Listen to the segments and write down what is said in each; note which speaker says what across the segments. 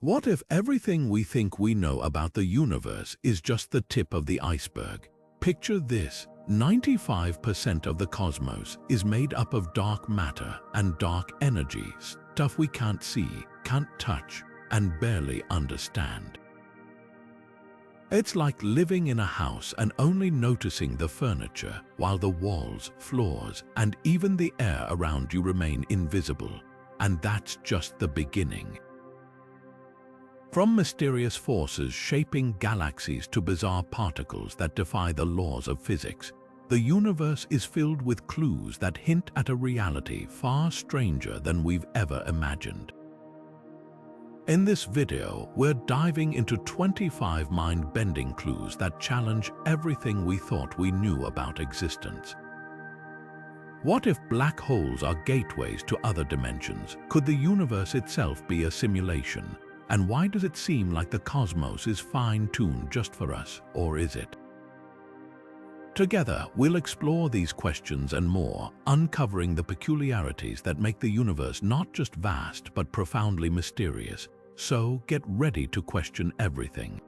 Speaker 1: What if everything we think we know about the universe is just the tip of the iceberg? Picture this: 95% of the cosmos is made up of dark matter and dark energy, stuff we can't see, can't touch, and barely understand. It's like living in a house and only noticing the furniture, while the walls, floors, and even the air around you remain invisible. And that's just the beginning. From mysterious forces shaping galaxies to bizarre particles that defy the laws of physics, the universe is filled with clues that hint at a reality far stranger than we've ever imagined. In this video, we're diving into 25 mind-bending clues that challenge everything we thought we knew about existence. What if black holes are gateways to other dimensions? Could the universe itself be a simulation? And why does it seem like the cosmos is fine-tuned just for us, or is it? Together, we'll explore these questions and more, uncovering the peculiarities that make the universe not just vast but profoundly mysterious. So get ready to question everything.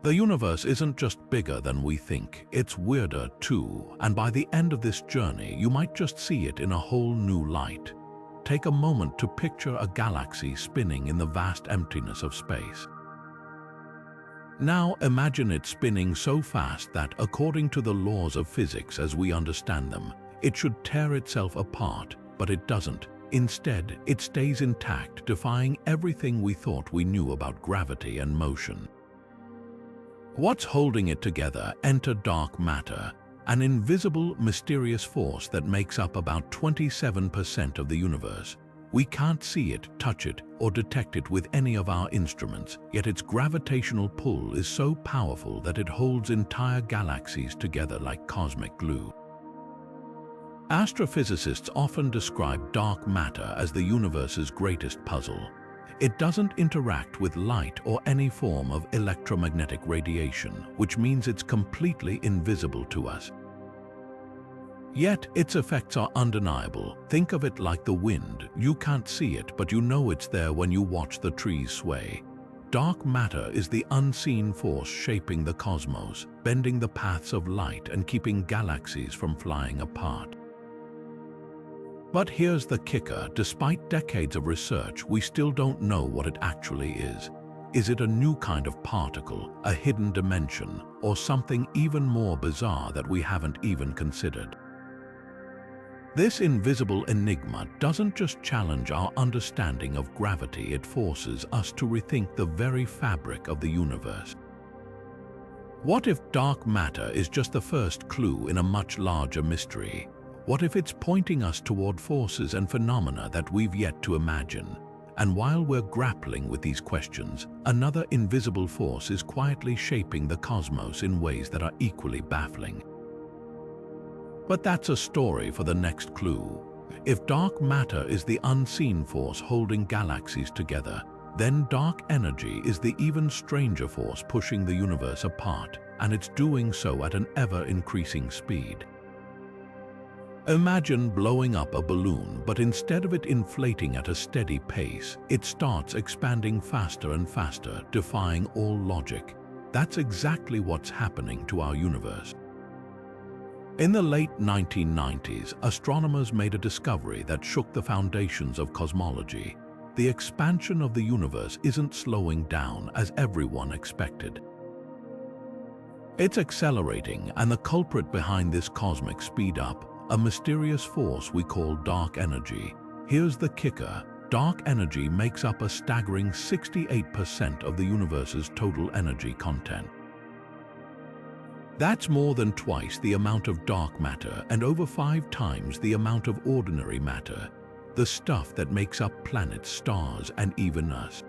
Speaker 1: The universe isn't just bigger than we think, it's weirder too, and by the end of this journey, you might just see it in a whole new light. Take a moment to picture a galaxy spinning in the vast emptiness of space. Now imagine it spinning so fast that, according to the laws of physics as we understand them, it should tear itself apart, but it doesn't. Instead, it stays intact, defying everything we thought we knew about gravity and motion. What's holding it together? Enter dark matter, an invisible, mysterious force that makes up about 27% of the universe. We can't see it, touch it, or detect it with any of our instruments, yet its gravitational pull is so powerful that it holds entire galaxies together like cosmic glue. Astrophysicists often describe dark matter as the universe's greatest puzzle. It doesn't interact with light or any form of electromagnetic radiation, which means it's completely invisible to us. Yet, its effects are undeniable. Think of it like the wind. You can't see it, but you know it's there when you watch the trees sway. Dark matter is the unseen force shaping the cosmos, bending the paths of light and keeping galaxies from flying apart. But here's the kicker: despite decades of research, we still don't know what it actually is. Is it a new kind of particle, a hidden dimension, or something even more bizarre that we haven't even considered? This invisible enigma doesn't just challenge our understanding of gravity, it forces us to rethink the very fabric of the universe. What if dark matter is just the first clue in a much larger mystery? What if it's pointing us toward forces and phenomena that we've yet to imagine? And while we're grappling with these questions, another invisible force is quietly shaping the cosmos in ways that are equally baffling. But that's a story for the next clue. If dark matter is the unseen force holding galaxies together, then dark energy is the even stranger force pushing the universe apart, and it's doing so at an ever-increasing speed. Imagine blowing up a balloon, but instead of it inflating at a steady pace, it starts expanding faster and faster, defying all logic. That's exactly what's happening to our universe. In the late 1990s, astronomers made a discovery that shook the foundations of cosmology. The expansion of the universe isn't slowing down as everyone expected. It's accelerating, and the culprit behind this cosmic speed-up, a mysterious force we call dark energy. Here's the kicker: dark energy makes up a staggering 68% of the universe's total energy content. That's more than twice the amount of dark matter and over 5 times the amount of ordinary matter, the stuff that makes up planets, stars, and even us.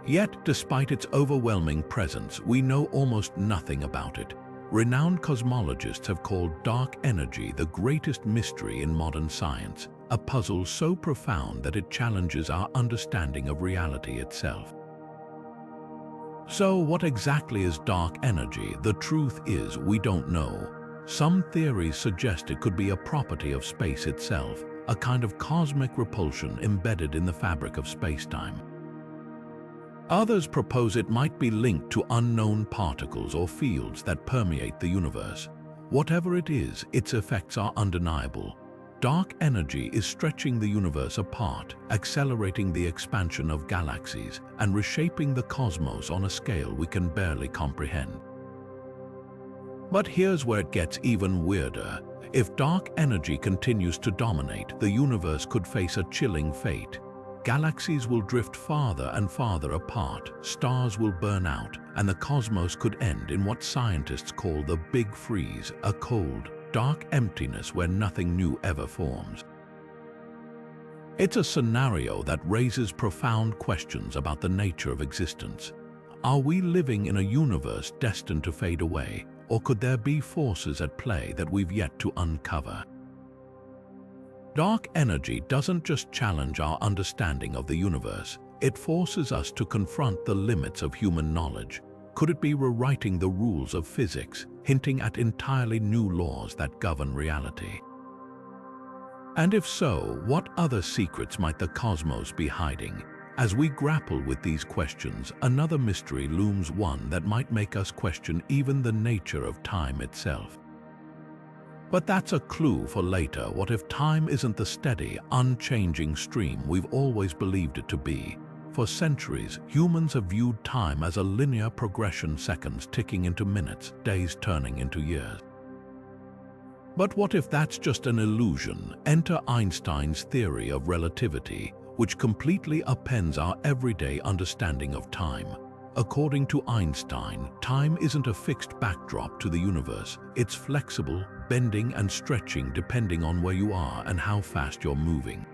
Speaker 1: Yet, despite its overwhelming presence, we know almost nothing about it. Renowned cosmologists have called dark energy the greatest mystery in modern science, a puzzle so profound that it challenges our understanding of reality itself. So, what exactly is dark energy? The truth is, we don't know. Some theories suggest it could be a property of space itself, a kind of cosmic repulsion embedded in the fabric of space-time. Others propose it might be linked to unknown particles or fields that permeate the universe. Whatever it is, its effects are undeniable. Dark energy is stretching the universe apart, accelerating the expansion of galaxies, and reshaping the cosmos on a scale we can barely comprehend. But here's where it gets even weirder. If dark energy continues to dominate, the universe could face a chilling fate. Galaxies will drift farther and farther apart, stars will burn out, and the cosmos could end in what scientists call the Big Freeze, a cold, dark emptiness where nothing new ever forms. It's a scenario that raises profound questions about the nature of existence. Are we living in a universe destined to fade away, or could there be forces at play that we've yet to uncover? Dark energy doesn't just challenge our understanding of the universe, it forces us to confront the limits of human knowledge. Could it be rewriting the rules of physics, hinting at entirely new laws that govern reality? And if so, what other secrets might the cosmos be hiding? As we grapple with these questions, another mystery looms, one that might make us question even the nature of time itself. But that's a clue for later. What if time isn't the steady, unchanging stream we've always believed it to be? For centuries, humans have viewed time as a linear progression, seconds ticking into minutes, days turning into years. But what if that's just an illusion? Enter Einstein's theory of relativity, which completely upends our everyday understanding of time. According to Einstein, time isn't a fixed backdrop to the universe. It's flexible, bending and stretching depending on where you are and how fast you're moving.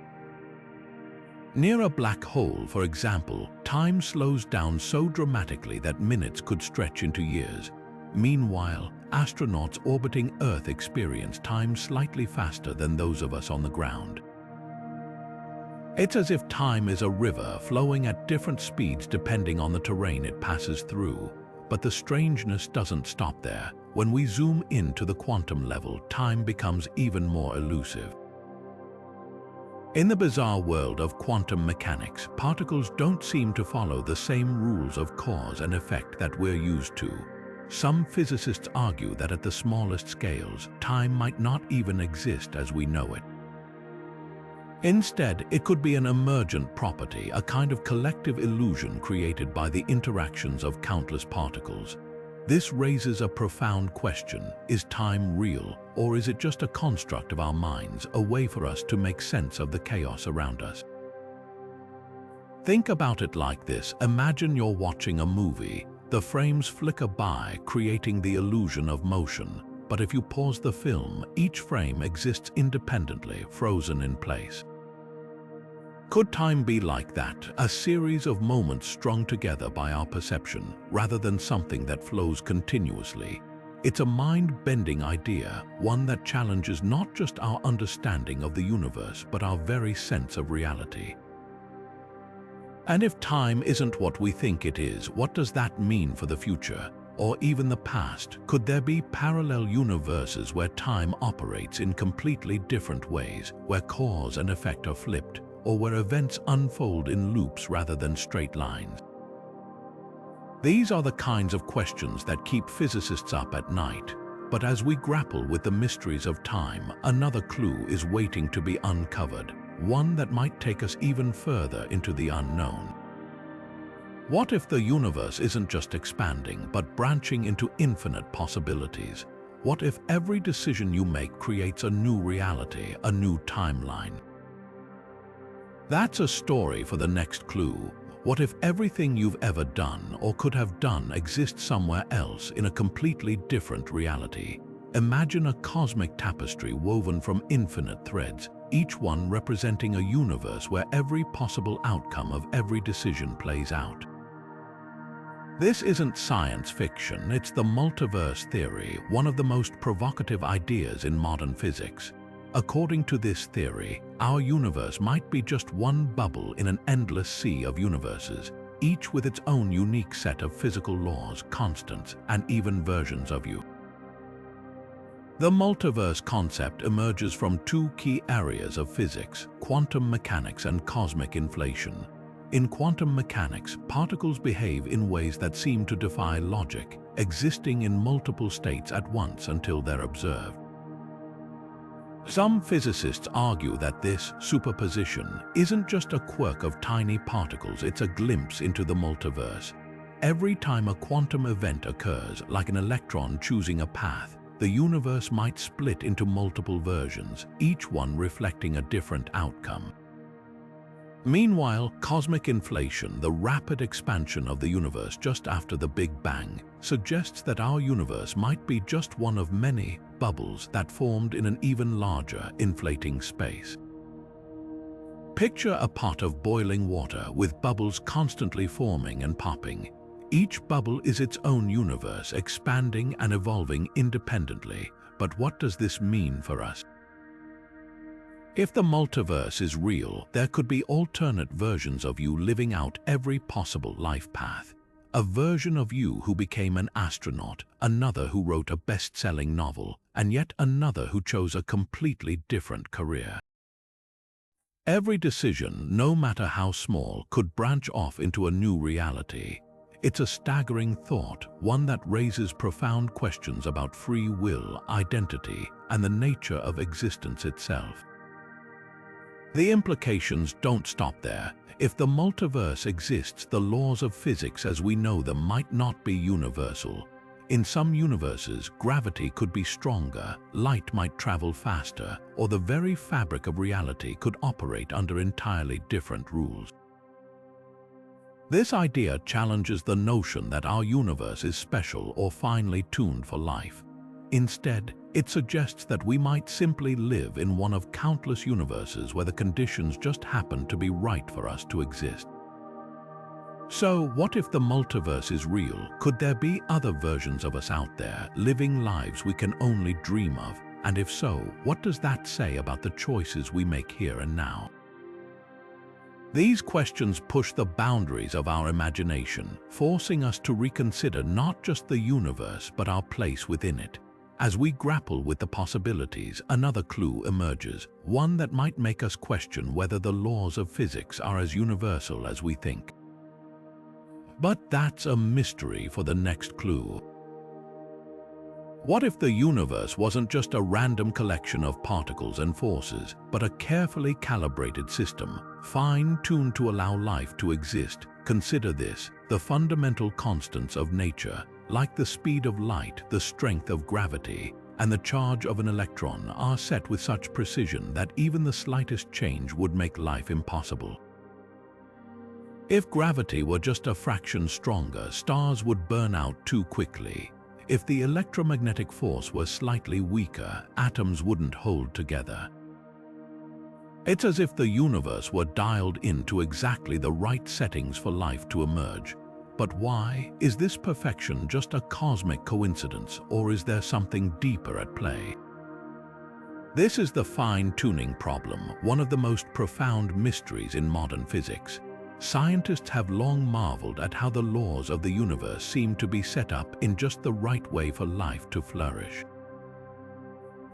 Speaker 1: Near a black hole, for example, time slows down so dramatically that minutes could stretch into years. Meanwhile, astronauts orbiting Earth experience time slightly faster than those of us on the ground. It's as if time is a river flowing at different speeds depending on the terrain it passes through. But the strangeness doesn't stop there. When we zoom in to the quantum level, time becomes even more elusive. In the bizarre world of quantum mechanics, particles don't seem to follow the same rules of cause and effect that we're used to. Some physicists argue that at the smallest scales, time might not even exist as we know it. Instead, it could be an emergent property, a kind of collective illusion created by the interactions of countless particles. This raises a profound question: is time real, or is it just a construct of our minds, a way for us to make sense of the chaos around us? Think about it like this. Imagine you're watching a movie. The frames flicker by, creating the illusion of motion. But if you pause the film, each frame exists independently, frozen in place. Could time be like that, a series of moments strung together by our perception, rather than something that flows continuously? It's a mind-bending idea, one that challenges not just our understanding of the universe, but our very sense of reality. And if time isn't what we think it is, what does that mean for the future, or even the past? Could there be parallel universes where time operates in completely different ways, where cause and effect are flipped, or where events unfold in loops rather than straight lines? These are the kinds of questions that keep physicists up at night. But as we grapple with the mysteries of time, another clue is waiting to be uncovered, one that might take us even further into the unknown. What if the universe isn't just expanding, but branching into infinite possibilities? What if every decision you make creates a new reality, a new timeline? That's a story for the next clue. What if everything you've ever done or could have done exists somewhere else in a completely different reality? Imagine a cosmic tapestry woven from infinite threads, each one representing a universe where every possible outcome of every decision plays out. This isn't science fiction, it's the multiverse theory, one of the most provocative ideas in modern physics. According to this theory, our universe might be just one bubble in an endless sea of universes, each with its own unique set of physical laws, constants, and even versions of you. The multiverse concept emerges from two key areas of physics: quantum mechanics and cosmic inflation. In quantum mechanics, particles behave in ways that seem to defy logic, existing in multiple states at once until they're observed. Some physicists argue that this superposition isn't just a quirk of tiny particles, it's a glimpse into the multiverse. Every time a quantum event occurs, like an electron choosing a path, the universe might split into multiple versions, each one reflecting a different outcome. Meanwhile, cosmic inflation, the rapid expansion of the universe just after the Big Bang, suggests that our universe might be just one of many bubbles that formed in an even larger, inflating space. Picture a pot of boiling water with bubbles constantly forming and popping. Each bubble is its own universe, expanding and evolving independently. But what does this mean for us? If the multiverse is real, there could be alternate versions of you living out every possible life path. A version of you who became an astronaut, another who wrote a best-selling novel, and yet another who chose a completely different career. Every decision, no matter how small, could branch off into a new reality. It's a staggering thought, one that raises profound questions about free will, identity, and the nature of existence itself. The implications don't stop there. If the multiverse exists, the laws of physics as we know them might not be universal. In some universes, gravity could be stronger, light might travel faster, or the very fabric of reality could operate under entirely different rules. This idea challenges the notion that our universe is special or finely tuned for life. Instead, it suggests that we might simply live in one of countless universes where the conditions just happen to be right for us to exist. So, what if the multiverse is real? Could there be other versions of us out there, living lives we can only dream of? And if so, what does that say about the choices we make here and now? These questions push the boundaries of our imagination, forcing us to reconsider not just the universe but our place within it. As we grapple with the possibilities, another clue emerges, one that might make us question whether the laws of physics are as universal as we think. But that's a mystery for the next clue. What if the universe wasn't just a random collection of particles and forces, but a carefully calibrated system, fine-tuned to allow life to exist? Consider this: the fundamental constants of nature, like the speed of light, the strength of gravity, and the charge of an electron, are set with such precision that even the slightest change would make life impossible. If gravity were just a fraction stronger, stars would burn out too quickly. If the electromagnetic force were slightly weaker, atoms wouldn't hold together. It's as if the universe were dialed into exactly the right settings for life to emerge. But why? Is this perfection just a cosmic coincidence, or is there something deeper at play? This is the fine-tuning problem, one of the most profound mysteries in modern physics. Scientists have long marveled at how the laws of the universe seem to be set up in just the right way for life to flourish.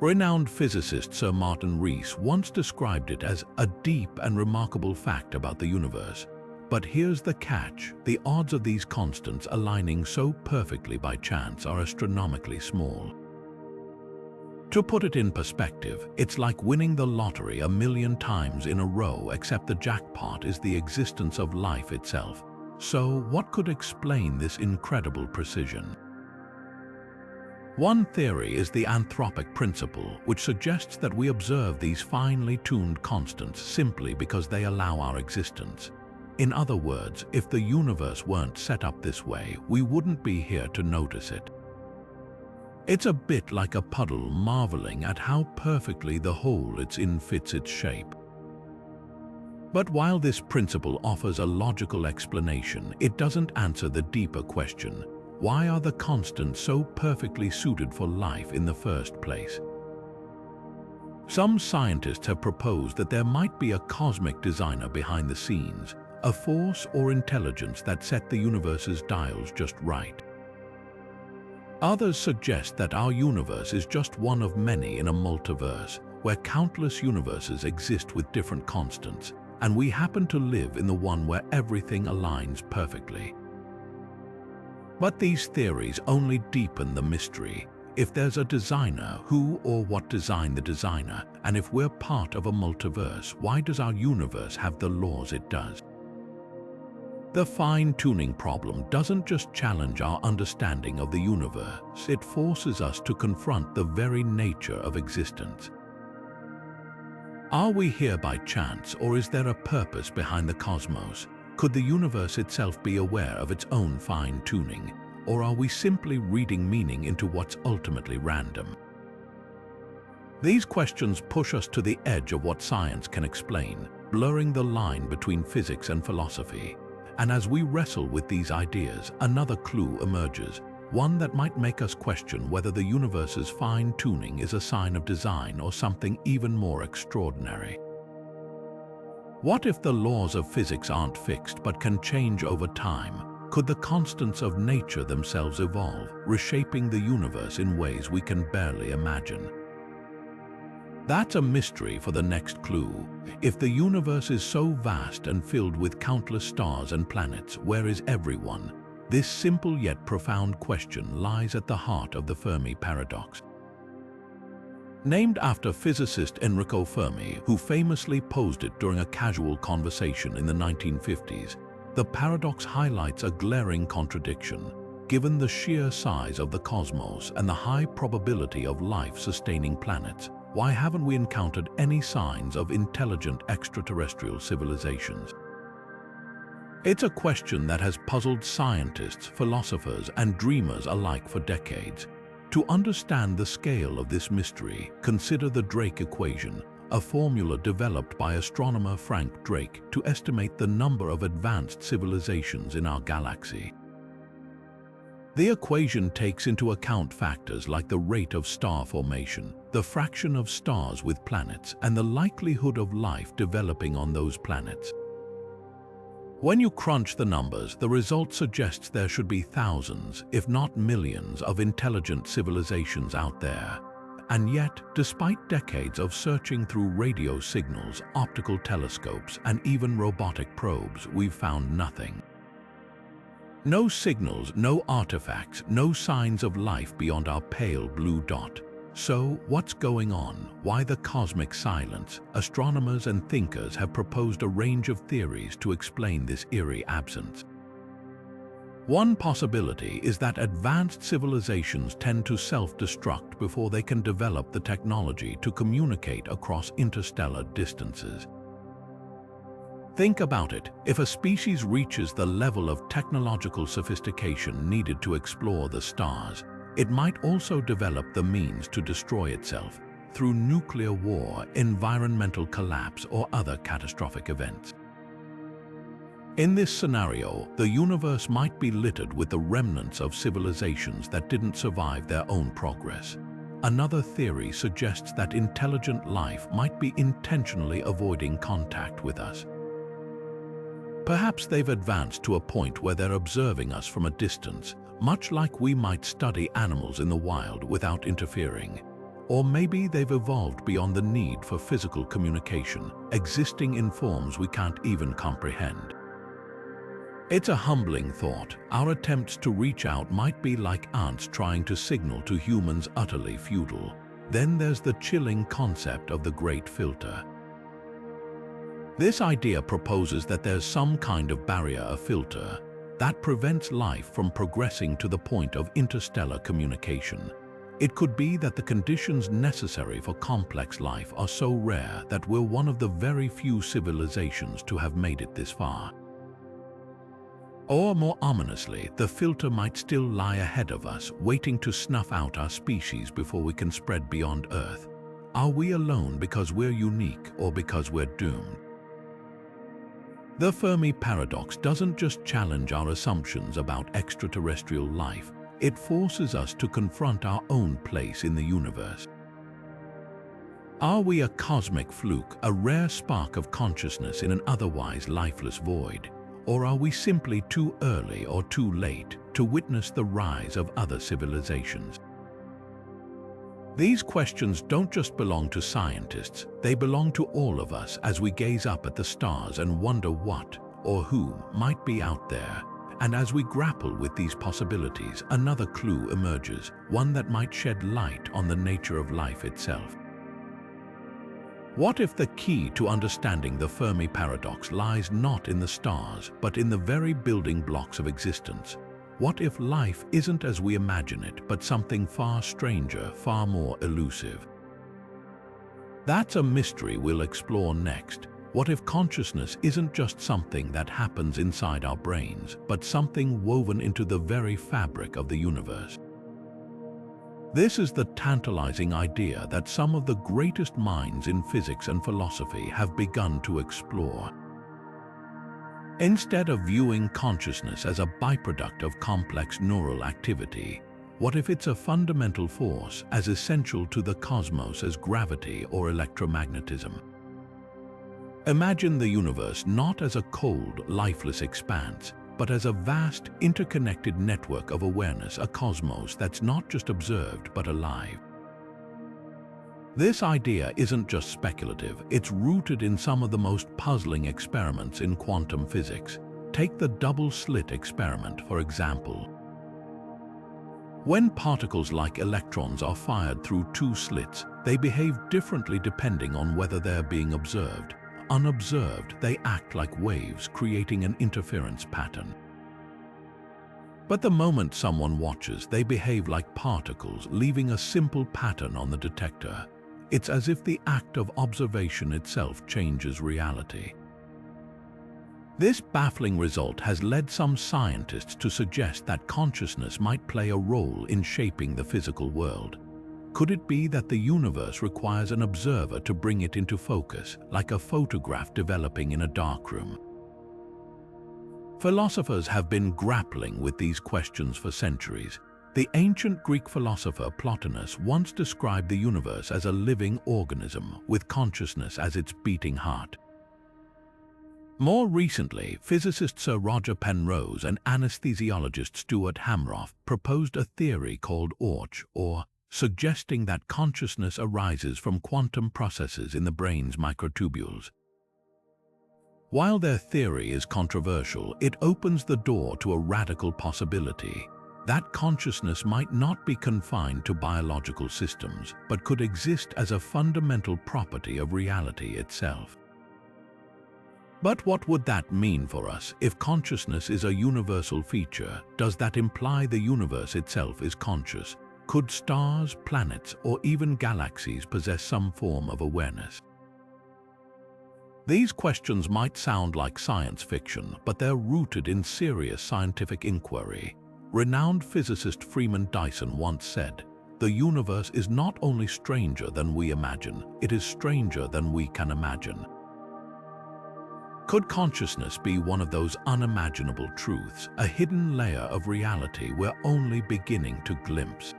Speaker 1: Renowned physicist Sir Martin Rees once described it as a deep and remarkable fact about the universe. But here's the catch: the odds of these constants aligning so perfectly by chance are astronomically small. To put it in perspective, it's like winning the lottery 1,000,000 times in a row, except the jackpot is the existence of life itself. So, what could explain this incredible precision? One theory is the anthropic principle, which suggests that we observe these finely tuned constants simply because they allow our existence. In other words, if the universe weren't set up this way, we wouldn't be here to notice it. It's a bit like a puddle marveling at how perfectly the hole it's in fits its shape. But while this principle offers a logical explanation, it doesn't answer the deeper question: why are the constants so perfectly suited for life in the first place? Some scientists have proposed that there might be a cosmic designer behind the scenes, a force or intelligence that set the universe's dials just right. Others suggest that our universe is just one of many in a multiverse, where countless universes exist with different constants, and we happen to live in the one where everything aligns perfectly. But these theories only deepen the mystery. If there's a designer, who or what designed the designer? And if we're part of a multiverse, why does our universe have the laws it does? The fine-tuning problem doesn't just challenge our understanding of the universe, it forces us to confront the very nature of existence. Are we here by chance, or is there a purpose behind the cosmos? Could the universe itself be aware of its own fine-tuning, or are we simply reading meaning into what's ultimately random? These questions push us to the edge of what science can explain, blurring the line between physics and philosophy. And as we wrestle with these ideas, another clue emerges, one that might make us question whether the universe's fine-tuning is a sign of design or something even more extraordinary. What if the laws of physics aren't fixed but can change over time? Could the constants of nature themselves evolve, reshaping the universe in ways we can barely imagine? That's a mystery for the next clue. If the universe is so vast and filled with countless stars and planets, where is everyone? This simple yet profound question lies at the heart of the Fermi Paradox. Named after physicist Enrico Fermi, who famously posed it during a casual conversation in the 1950s, the paradox highlights a glaring contradiction. Given the sheer size of the cosmos and the high probability of life-sustaining planets, why haven't we encountered any signs of intelligent extraterrestrial civilizations? It's a question that has puzzled scientists, philosophers, and dreamers alike for decades. To understand the scale of this mystery, consider the Drake equation, a formula developed by astronomer Frank Drake to estimate the number of advanced civilizations in our galaxy. The equation takes into account factors like the rate of star formation, the fraction of stars with planets, and the likelihood of life developing on those planets. When you crunch the numbers, the result suggests there should be thousands, if not millions, of intelligent civilizations out there. And yet, despite decades of searching through radio signals, optical telescopes, and even robotic probes, we've found nothing. No signals, no artifacts, no signs of life beyond our pale blue dot. So, what's going on? Why the cosmic silence? Astronomers and thinkers have proposed a range of theories to explain this eerie absence. One possibility is that advanced civilizations tend to self-destruct before they can develop the technology to communicate across interstellar distances. Think about it. If a species reaches the level of technological sophistication needed to explore the stars, it might also develop the means to destroy itself through nuclear war, environmental collapse, or other catastrophic events. In this scenario, the universe might be littered with the remnants of civilizations that didn't survive their own progress. Another theory suggests that intelligent life might be intentionally avoiding contact with us. Perhaps they've advanced to a point where they're observing us from a distance, much like we might study animals in the wild without interfering. Or maybe they've evolved beyond the need for physical communication, existing in forms we can't even comprehend. It's a humbling thought. Our attempts to reach out might be like ants trying to signal to humans utterly futile. Then there's the chilling concept of the Great Filter. This idea proposes that there's some kind of barrier, a filter, that prevents life from progressing to the point of interstellar communication. It could be that the conditions necessary for complex life are so rare that we're one of the very few civilizations to have made it this far. Or more ominously, the filter might still lie ahead of us, waiting to snuff out our species before we can spread beyond Earth. Are we alone because we're unique, or because we're doomed? The Fermi Paradox doesn't just challenge our assumptions about extraterrestrial life, it forces us to confront our own place in the universe. Are we a cosmic fluke, a rare spark of consciousness in an otherwise lifeless void? Or are we simply too early or too late, to witness the rise of other civilizations? These questions don't just belong to scientists, they belong to all of us as we gaze up at the stars and wonder what or who might be out there. And as we grapple with these possibilities, another clue emerges, one that might shed light on the nature of life itself. What if the key to understanding the Fermi Paradox lies not in the stars, but in the very building blocks of existence? What if life isn't as we imagine it, but something far stranger, far more elusive? That's a mystery we'll explore next. What if consciousness isn't just something that happens inside our brains, but something woven into the very fabric of the universe? This is the tantalizing idea that some of the greatest minds in physics and philosophy have begun to explore. Instead of viewing consciousness as a byproduct of complex neural activity, what if it's a fundamental force as essential to the cosmos as gravity or electromagnetism? Imagine the universe not as a cold, lifeless expanse, but as a vast, interconnected network of awareness, a cosmos that's not just observed but alive. This idea isn't just speculative, it's rooted in some of the most puzzling experiments in quantum physics. Take the double-slit experiment, for example. When particles like electrons are fired through two slits, they behave differently depending on whether they're being observed. Unobserved, they act like waves, creating an interference pattern. But the moment someone watches, they behave like particles, leaving a simple pattern on the detector. It's as if the act of observation itself changes reality. This baffling result has led some scientists to suggest that consciousness might play a role in shaping the physical world. Could it be that the universe requires an observer to bring it into focus, like a photograph developing in a darkroom? Philosophers have been grappling with these questions for centuries. The ancient Greek philosopher Plotinus once described the universe as a living organism, with consciousness as its beating heart. More recently, physicist Sir Roger Penrose and anesthesiologist Stuart Hamroff proposed a theory called ORCH, or suggesting that consciousness arises from quantum processes in the brain's microtubules. While their theory is controversial, it opens the door to a radical possibility that consciousness might not be confined to biological systems, but could exist as a fundamental property of reality itself. But what would that mean for us? If consciousness is a universal feature, does that imply the universe itself is conscious? Could stars, planets, or even galaxies possess some form of awareness? These questions might sound like science fiction, but they're rooted in serious scientific inquiry. Renowned physicist Freeman Dyson once said, "The universe is not only stranger than we imagine, it is stranger than we can imagine." Could consciousness be one of those unimaginable truths, a hidden layer of reality we're only beginning to glimpse?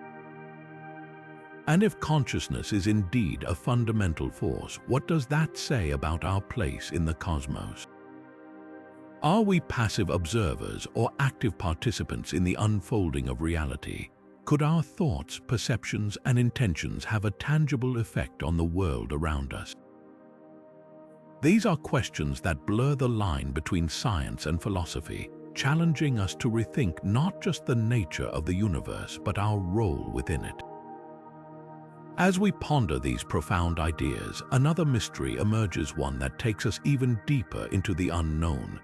Speaker 1: And if consciousness is indeed a fundamental force, what does that say about our place in the cosmos? Are we passive observers or active participants in the unfolding of reality? Could our thoughts, perceptions, and intentions have a tangible effect on the world around us? These are questions that blur the line between science and philosophy, challenging us to rethink not just the nature of the universe, but our role within it. As we ponder these profound ideas, another mystery emerges, one that takes us even deeper into the unknown.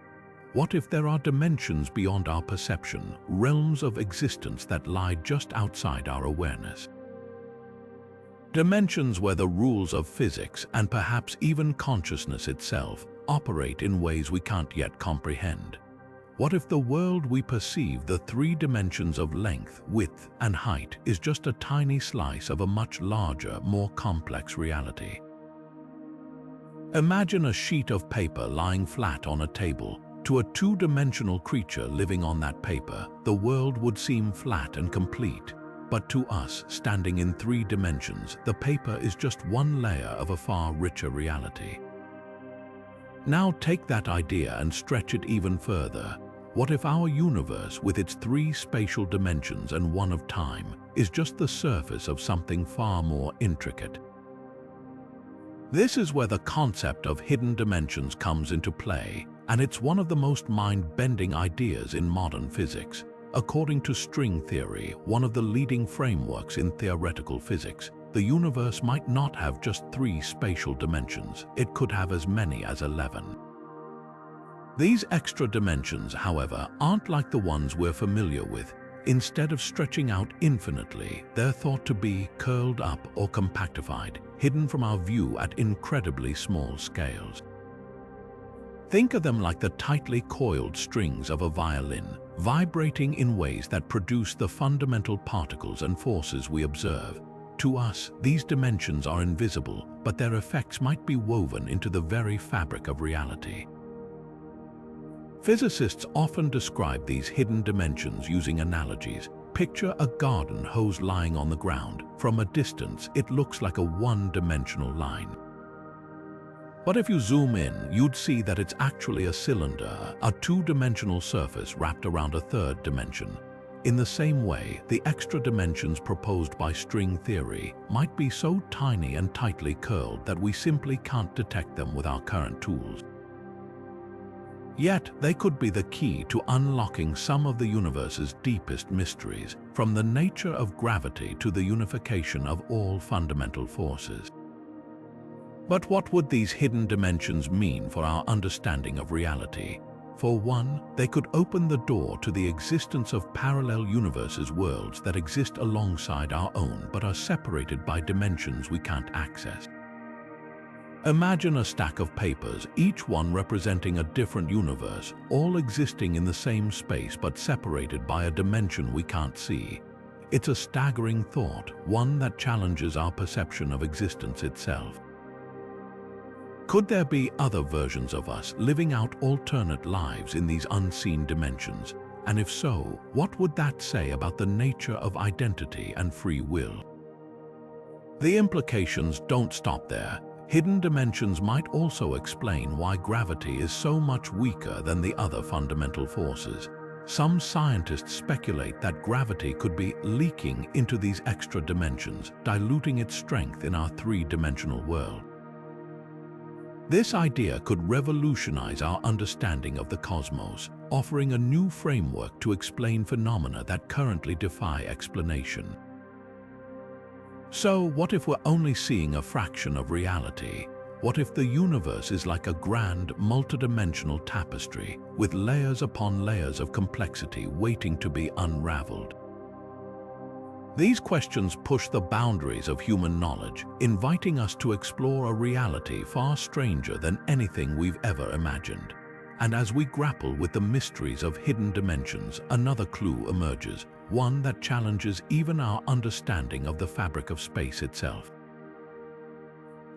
Speaker 1: What if there are dimensions beyond our perception, realms of existence that lie just outside our awareness? Dimensions where the rules of physics, and perhaps even consciousness itself, operate in ways we can't yet comprehend. What if the world we perceive, the three dimensions of length, width, and height, is just a tiny slice of a much larger, more complex reality? Imagine a sheet of paper lying flat on a table. To a two-dimensional creature living on that paper, the world would seem flat and complete. But to us, standing in 3 dimensions, the paper is just one layer of a far richer reality. Now take that idea and stretch it even further. What if our universe, with its 3 spatial dimensions and 1 of time, is just the surface of something far more intricate? This is where the concept of hidden dimensions comes into play, and it's one of the most mind-bending ideas in modern physics. According to string theory, one of the leading frameworks in theoretical physics, the universe might not have just 3 spatial dimensions, it could have as many as 11. These extra dimensions, however, aren't like the ones we're familiar with. Instead of stretching out infinitely, they're thought to be curled up or compactified, hidden from our view at incredibly small scales. Think of them like the tightly coiled strings of a violin, vibrating in ways that produce the fundamental particles and forces we observe. To us, these dimensions are invisible, but their effects might be woven into the very fabric of reality. Physicists often describe these hidden dimensions using analogies. Picture a garden hose lying on the ground. From a distance, it looks like a one-dimensional line. But if you zoom in, you'd see that it's actually a cylinder, a two-dimensional surface wrapped around a third dimension. In the same way, the extra dimensions proposed by string theory might be so tiny and tightly curled that we simply can't detect them with our current tools. Yet, they could be the key to unlocking some of the universe's deepest mysteries, from the nature of gravity to the unification of all fundamental forces. But what would these hidden dimensions mean for our understanding of reality? For one, they could open the door to the existence of parallel universes, worlds that exist alongside our own but are separated by dimensions we can't access. Imagine a stack of papers, each one representing a different universe, all existing in the same space but separated by a dimension we can't see. It's a staggering thought, one that challenges our perception of existence itself. Could there be other versions of us living out alternate lives in these unseen dimensions? And if so, what would that say about the nature of identity and free will? The implications don't stop there. Hidden dimensions might also explain why gravity is so much weaker than the other fundamental forces. Some scientists speculate that gravity could be leaking into these extra dimensions, diluting its strength in our three-dimensional world. This idea could revolutionize our understanding of the cosmos, offering a new framework to explain phenomena that currently defy explanation. So, what if we're only seeing a fraction of reality? What if the universe is like a grand, multidimensional tapestry, with layers upon layers of complexity waiting to be unraveled? These questions push the boundaries of human knowledge, inviting us to explore a reality far stranger than anything we've ever imagined. And as we grapple with the mysteries of hidden dimensions, another clue emerges, one that challenges even our understanding of the fabric of space itself.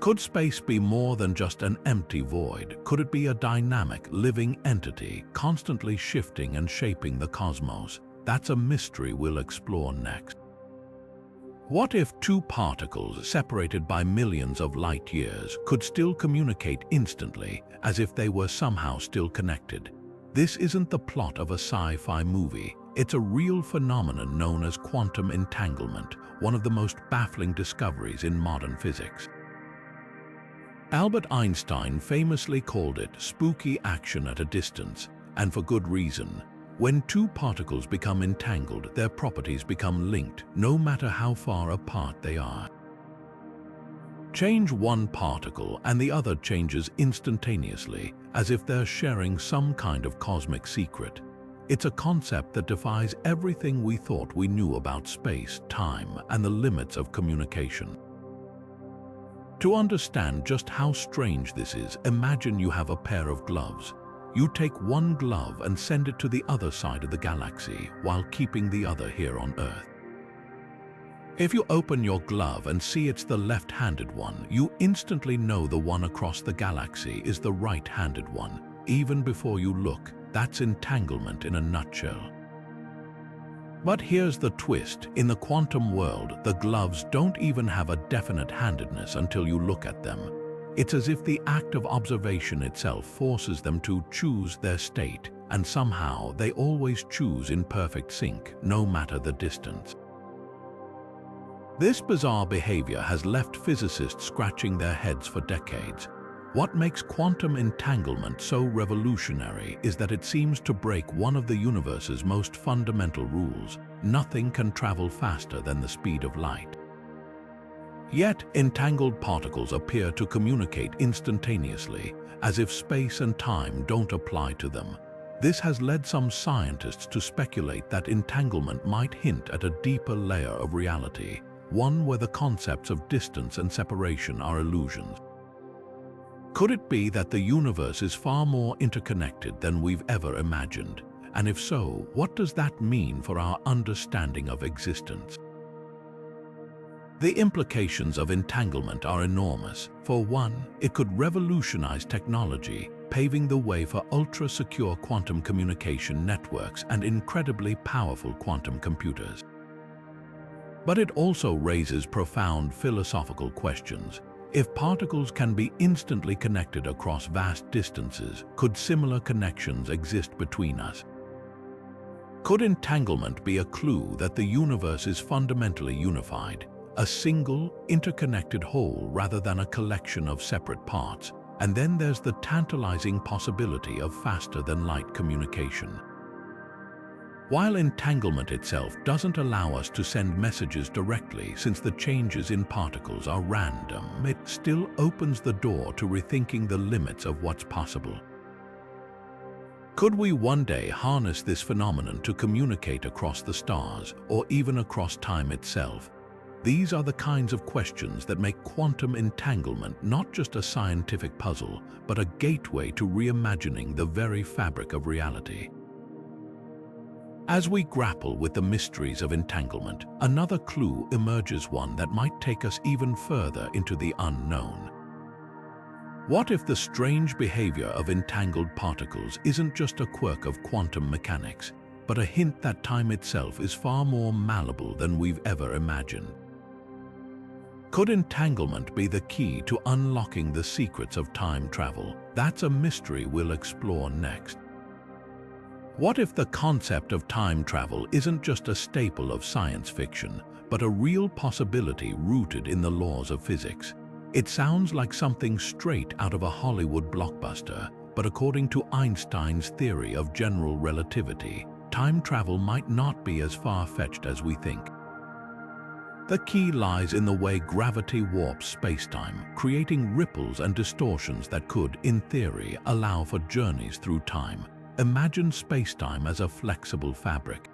Speaker 1: Could space be more than just an empty void? Could it be a dynamic, living entity, constantly shifting and shaping the cosmos? That's a mystery we'll explore next. What if two particles separated by millions of light years could still communicate instantly, as if they were somehow still connected? This isn't the plot of a sci-fi movie. It's a real phenomenon known as quantum entanglement, one of the most baffling discoveries in modern physics. Albert Einstein famously called it spooky action at a distance, and for good reason. When two particles become entangled, their properties become linked, no matter how far apart they are. Change one particle and the other changes instantaneously, as if they're sharing some kind of cosmic secret. It's a concept that defies everything we thought we knew about space, time, and the limits of communication. To understand just how strange this is, imagine you have a pair of gloves. You take one glove and send it to the other side of the galaxy, while keeping the other here on Earth. If you open your glove and see it's the left-handed one, you instantly know the one across the galaxy is the right-handed one, even before you look. That's entanglement in a nutshell. But here's the twist. In the quantum world, the gloves don't even have a definite handedness until you look at them. It's as if the act of observation itself forces them to choose their state, and somehow they always choose in perfect sync, no matter the distance. This bizarre behavior has left physicists scratching their heads for decades. What makes quantum entanglement so revolutionary is that it seems to break one of the universe's most fundamental rules: nothing can travel faster than the speed of light. Yet, entangled particles appear to communicate instantaneously, as if space and time don't apply to them. This has led some scientists to speculate that entanglement might hint at a deeper layer of reality, one where the concepts of distance and separation are illusions. Could it be that the universe is far more interconnected than we've ever imagined? And if so, what does that mean for our understanding of existence? The implications of entanglement are enormous. For one, it could revolutionize technology, paving the way for ultra-secure quantum communication networks and incredibly powerful quantum computers. But it also raises profound philosophical questions. If particles can be instantly connected across vast distances, could similar connections exist between us? Could entanglement be a clue that the universe is fundamentally unified, a single, interconnected whole rather than a collection of separate parts? And then there's the tantalizing possibility of faster-than-light communication. While entanglement itself doesn't allow us to send messages directly, since the changes in particles are random, it still opens the door to rethinking the limits of what's possible. Could we one day harness this phenomenon to communicate across the stars, or even across time itself? These are the kinds of questions that make quantum entanglement not just a scientific puzzle, but a gateway to reimagining the very fabric of reality. As we grapple with the mysteries of entanglement, another clue emerges, one that might take us even further into the unknown. What if the strange behavior of entangled particles isn't just a quirk of quantum mechanics, but a hint that time itself is far more malleable than we've ever imagined? Could entanglement be the key to unlocking the secrets of time travel? That's a mystery we'll explore next. What if the concept of time travel isn't just a staple of science fiction, but a real possibility rooted in the laws of physics? It sounds like something straight out of a Hollywood blockbuster, but according to Einstein's theory of general relativity, time travel might not be as far-fetched as we think. The key lies in the way gravity warps spacetime, creating ripples and distortions that could, in theory, allow for journeys through time. Imagine spacetime as a flexible fabric.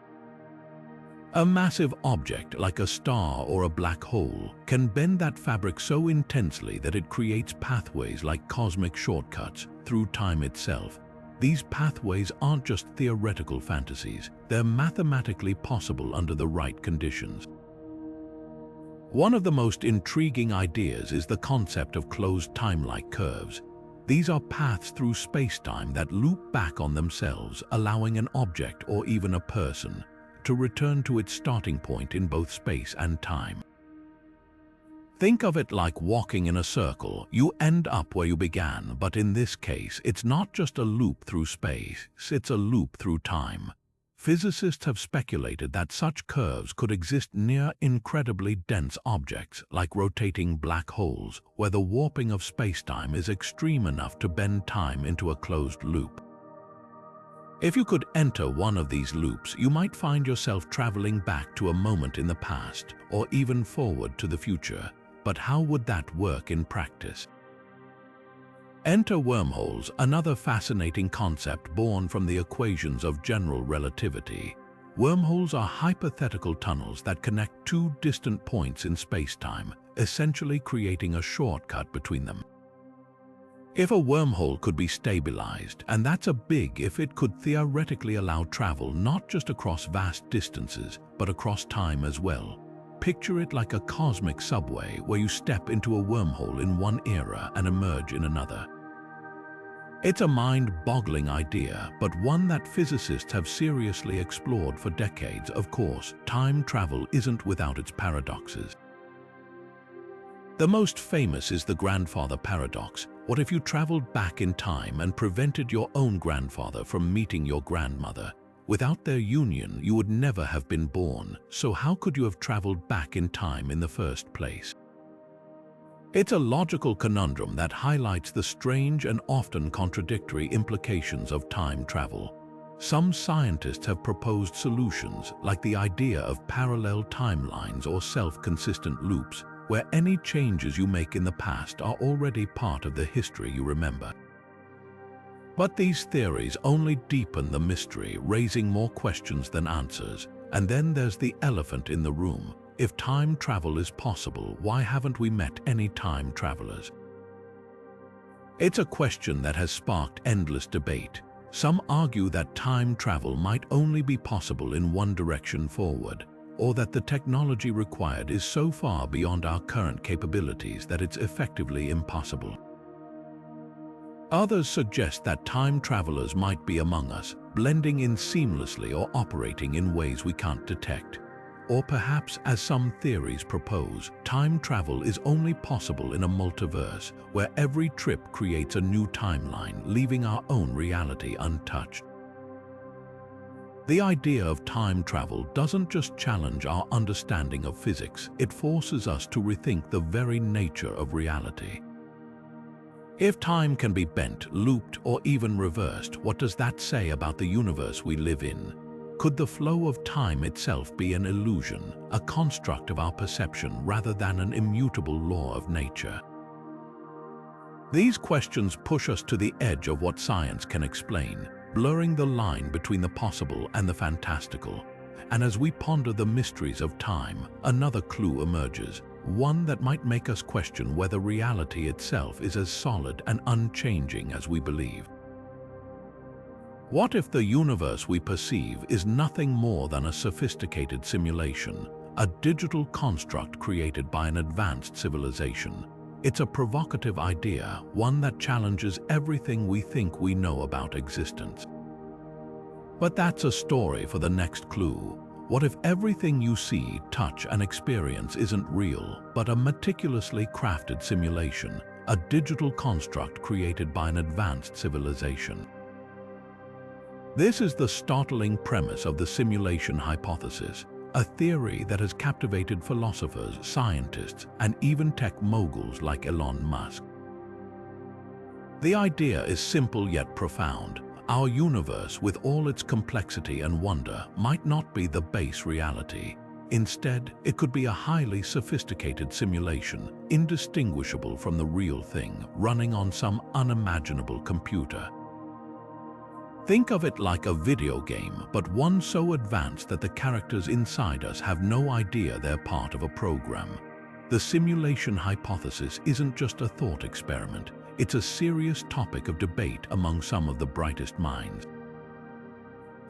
Speaker 1: A massive object like a star or a black hole can bend that fabric so intensely that it creates pathways like cosmic shortcuts through time itself. These pathways aren't just theoretical fantasies, they're mathematically possible under the right conditions. One of the most intriguing ideas is the concept of closed time-like curves. These are paths through spacetime that loop back on themselves, allowing an object or even a person to return to its starting point in both space and time. Think of it like walking in a circle. You end up where you began, but in this case, it's not just a loop through space, it's a loop through time. Physicists have speculated that such curves could exist near incredibly dense objects like rotating black holes, where the warping of spacetime is extreme enough to bend time into a closed loop. If you could enter one of these loops, you might find yourself traveling back to a moment in the past or even forward to the future. But how would that work in practice? Enter wormholes, another fascinating concept born from the equations of general relativity. Wormholes are hypothetical tunnels that connect two distant points in spacetime, essentially creating a shortcut between them. If a wormhole could be stabilized, and that's a big if, it could theoretically allow travel not just across vast distances, but across time as well. Picture it like a cosmic subway where you step into a wormhole in one era and emerge in another. It's a mind-boggling idea, but one that physicists have seriously explored for decades. Of course, time travel isn't without its paradoxes. The most famous is the grandfather paradox, What if you traveled back in time and prevented your own grandfather from meeting your grandmother? Without their union, you would never have been born, so how could you have traveled back in time in the first place? It's a logical conundrum that highlights the strange and often contradictory implications of time travel. Some scientists have proposed solutions, like the idea of parallel timelines or self-consistent loops, where any changes you make in the past are already part of the history you remember. But these theories only deepen the mystery, raising more questions than answers. And then there's the elephant in the room. If time travel is possible, why haven't we met any time travelers? It's a question that has sparked endless debate. Some argue that time travel might only be possible in one direction forward, or that the technology required is so far beyond our current capabilities that it's effectively impossible. Others suggest that time travelers might be among us, blending in seamlessly or operating in ways we can't detect. Or perhaps, as some theories propose, time travel is only possible in a multiverse, where every trip creates a new timeline, leaving our own reality untouched. The idea of time travel doesn't just challenge our understanding of physics, it forces us to rethink the very nature of reality. If time can be bent, looped, or even reversed, what does that say about the universe we live in? Could the flow of time itself be an illusion, a construct of our perception rather than an immutable law of nature? These questions push us to the edge of what science can explain, blurring the line between the possible and the fantastical. And as we ponder the mysteries of time, another clue emerges, one that might make us question whether reality itself is as solid and unchanging as we believe. What if the universe we perceive is nothing more than a sophisticated simulation, a digital construct created by an advanced civilization? It's a provocative idea, one that challenges everything we think we know about existence. But that's a story for the next clue. What if everything you see, touch, and experience isn't real, but a meticulously crafted simulation, a digital construct created by an advanced civilization? This is the startling premise of the simulation hypothesis, a theory that has captivated philosophers, scientists, and even tech moguls like Elon Musk. The idea is simple yet profound. Our universe, with all its complexity and wonder, might not be the base reality. Instead, it could be a highly sophisticated simulation, indistinguishable from the real thing, running on some unimaginable computer. Think of it like a video game, but one so advanced that the characters inside us have no idea they're part of a program. The simulation hypothesis isn't just a thought experiment, it's a serious topic of debate among some of the brightest minds.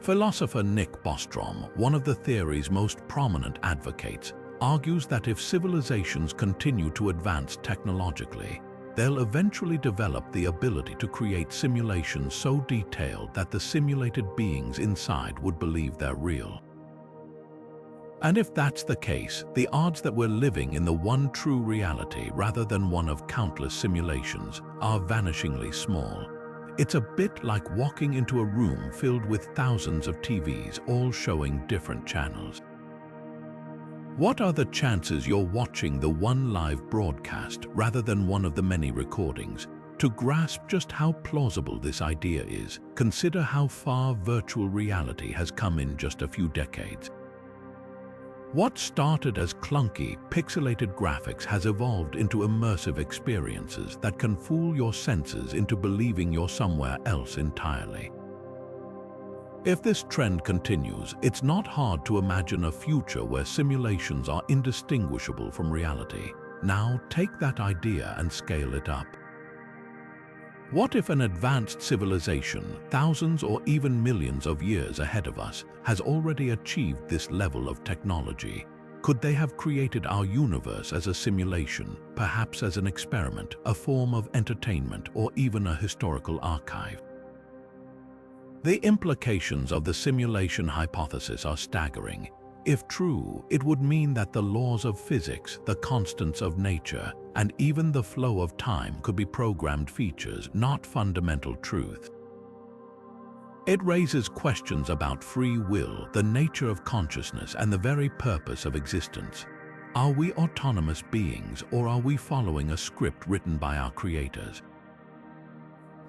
Speaker 1: Philosopher Nick Bostrom, one of the theory's most prominent advocates, argues that if civilizations continue to advance technologically, they'll eventually develop the ability to create simulations so detailed that the simulated beings inside would believe they're real. And if that's the case, the odds that we're living in the one true reality rather than one of countless simulations are vanishingly small. It's a bit like walking into a room filled with thousands of TVs, all showing different channels. What are the chances you're watching the one live broadcast rather than one of the many recordings? To grasp just how plausible this idea is, consider how far virtual reality has come in just a few decades. What started as clunky, pixelated graphics has evolved into immersive experiences that can fool your senses into believing you're somewhere else entirely. If this trend continues, it's not hard to imagine a future where simulations are indistinguishable from reality. Now, take that idea and scale it up. What if an advanced civilization, thousands or even millions of years ahead of us, has already achieved this level of technology? Could they have created our universe as a simulation, perhaps as an experiment, a form of entertainment, or even a historical archive? The implications of the simulation hypothesis are staggering. If true, it would mean that the laws of physics, the constants of nature, and even the flow of time could be programmed features, not fundamental truth. It raises questions about free will, the nature of consciousness, and the very purpose of existence. Are we autonomous beings, or are we following a script written by our creators?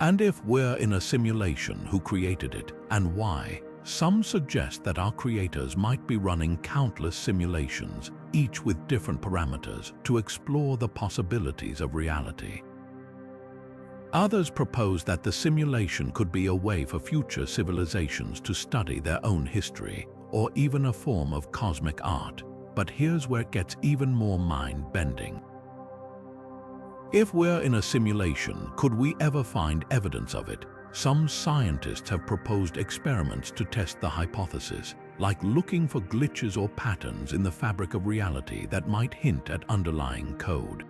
Speaker 1: And if we're in a simulation, who created it, and why? Some suggest that our creators might be running countless simulations, each with different parameters, to explore the possibilities of reality. Others propose that the simulation could be a way for future civilizations to study their own history, or even a form of cosmic art. But here's where it gets even more mind-bending. If we're in a simulation, could we ever find evidence of it? Some scientists have proposed experiments to test the hypothesis, like looking for glitches or patterns in the fabric of reality that might hint at underlying code.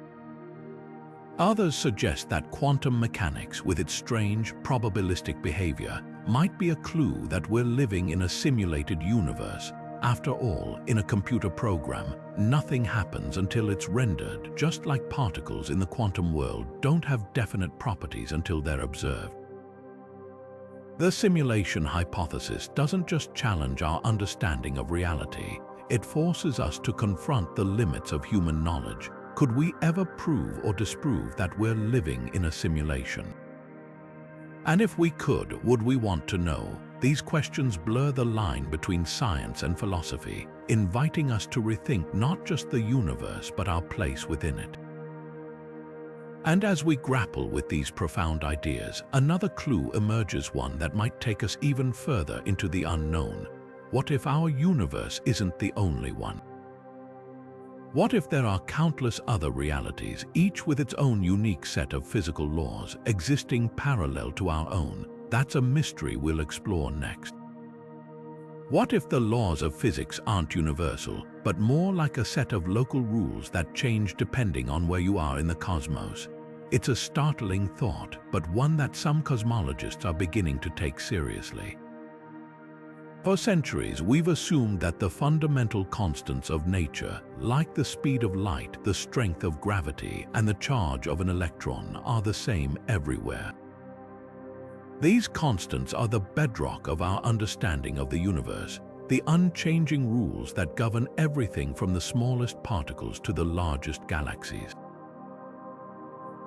Speaker 1: Others suggest that quantum mechanics, with its strange, probabilistic behavior, might be a clue that we're living in a simulated universe. After all, in a computer program, nothing happens until it's rendered, just like particles in the quantum world don't have definite properties until they're observed. The simulation hypothesis doesn't just challenge our understanding of reality, it forces us to confront the limits of human knowledge. Could we ever prove or disprove that we're living in a simulation? And if we could, would we want to know? These questions blur the line between science and philosophy, inviting us to rethink not just the universe but our place within it. And as we grapple with these profound ideas, another clue emerges, one that might take us even further into the unknown. What if our universe isn't the only one? What if there are countless other realities, each with its own unique set of physical laws, existing parallel to our own? That's a mystery we'll explore next. What if the laws of physics aren't universal, but more like a set of local rules that change depending on where you are in the cosmos? It's a startling thought, but one that some cosmologists are beginning to take seriously. For centuries, we've assumed that the fundamental constants of nature, like the speed of light, the strength of gravity, and the charge of an electron, are the same everywhere. These constants are the bedrock of our understanding of the universe, the unchanging rules that govern everything from the smallest particles to the largest galaxies.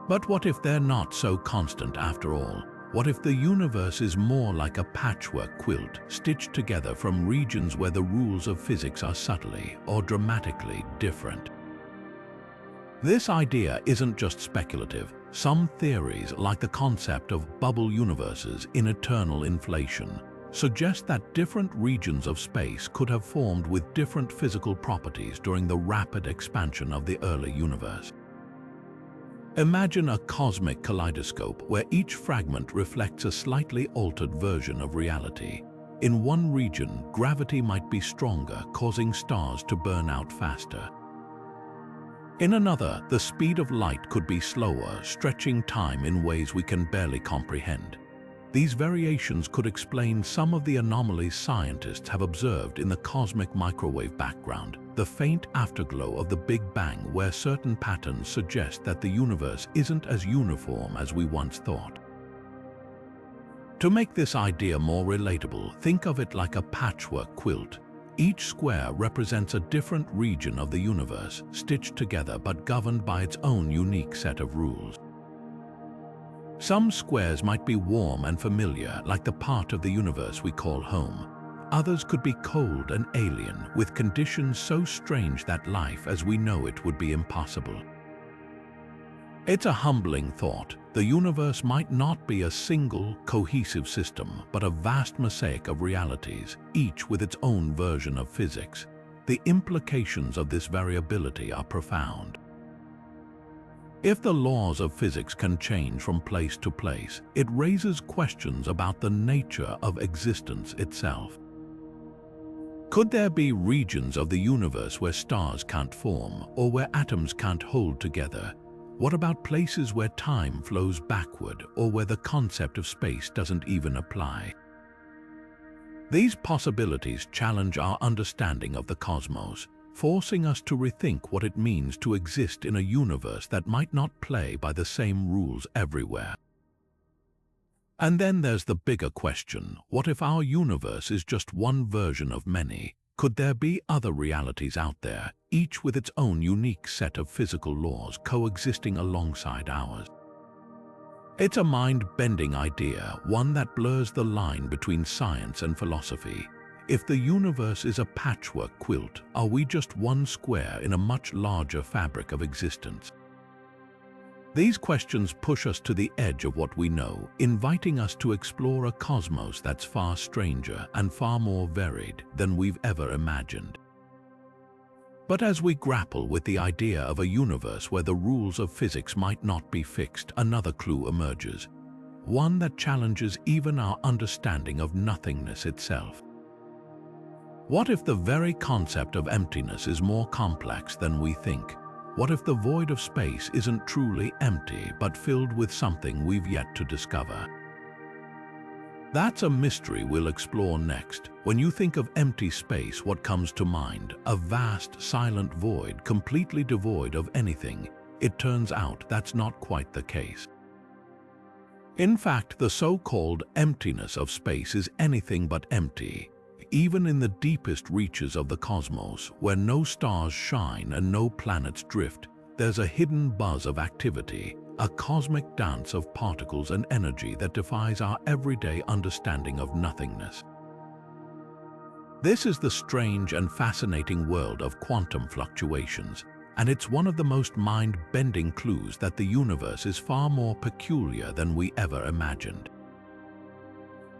Speaker 1: But what if they're not so constant after all? What if the universe is more like a patchwork quilt, stitched together from regions where the rules of physics are subtly or dramatically different? This idea isn't just speculative. Some theories, like the concept of bubble universes in eternal inflation, suggest that different regions of space could have formed with different physical properties during the rapid expansion of the early universe. Imagine a cosmic kaleidoscope where each fragment reflects a slightly altered version of reality. In one region, gravity might be stronger, causing stars to burn out faster. In another, the speed of light could be slower, stretching time in ways we can barely comprehend. These variations could explain some of the anomalies scientists have observed in the cosmic microwave background, the faint afterglow of the Big Bang, where certain patterns suggest that the universe isn't as uniform as we once thought. To make this idea more relatable, think of it like a patchwork quilt. Each square represents a different region of the universe, stitched together but governed by its own unique set of rules. Some squares might be warm and familiar, like the part of the universe we call home. Others could be cold and alien, with conditions so strange that life as we know it would be impossible. It's a humbling thought. The universe might not be a single, cohesive system, but a vast mosaic of realities, each with its own version of physics. The implications of this variability are profound. If the laws of physics can change from place to place, it raises questions about the nature of existence itself. Could there be regions of the universe where stars can't form, or where atoms can't hold together? What about places where time flows backward, or where the concept of space doesn't even apply? These possibilities challenge our understanding of the cosmos. forcing us to rethink what it means to exist in a universe that might not play by the same rules everywhere. And then there's the bigger question: what if our universe is just one version of many? Could there be other realities out there, each with its own unique set of physical laws coexisting alongside ours? It's a mind-bending idea, one that blurs the line between science and philosophy. If the universe is a patchwork quilt, are we just one square in a much larger fabric of existence? These questions push us to the edge of what we know, inviting us to explore a cosmos that's far stranger and far more varied than we've ever imagined. But as we grapple with the idea of a universe where the rules of physics might not be fixed, another clue emerges, one that challenges even our understanding of nothingness itself. What if the very concept of emptiness is more complex than we think? What if the void of space isn't truly empty but filled with something we've yet to discover? That's a mystery we'll explore next. When you think of empty space, what comes to mind? A vast, silent void, completely devoid of anything. It turns out that's not quite the case. In fact, the so-called emptiness of space is anything but empty. Even in the deepest reaches of the cosmos, where no stars shine and no planets drift, there's a hidden buzz of activity, a cosmic dance of particles and energy that defies our everyday understanding of nothingness. This is the strange and fascinating world of quantum fluctuations, and it's one of the most mind-bending clues that the universe is far more peculiar than we ever imagined.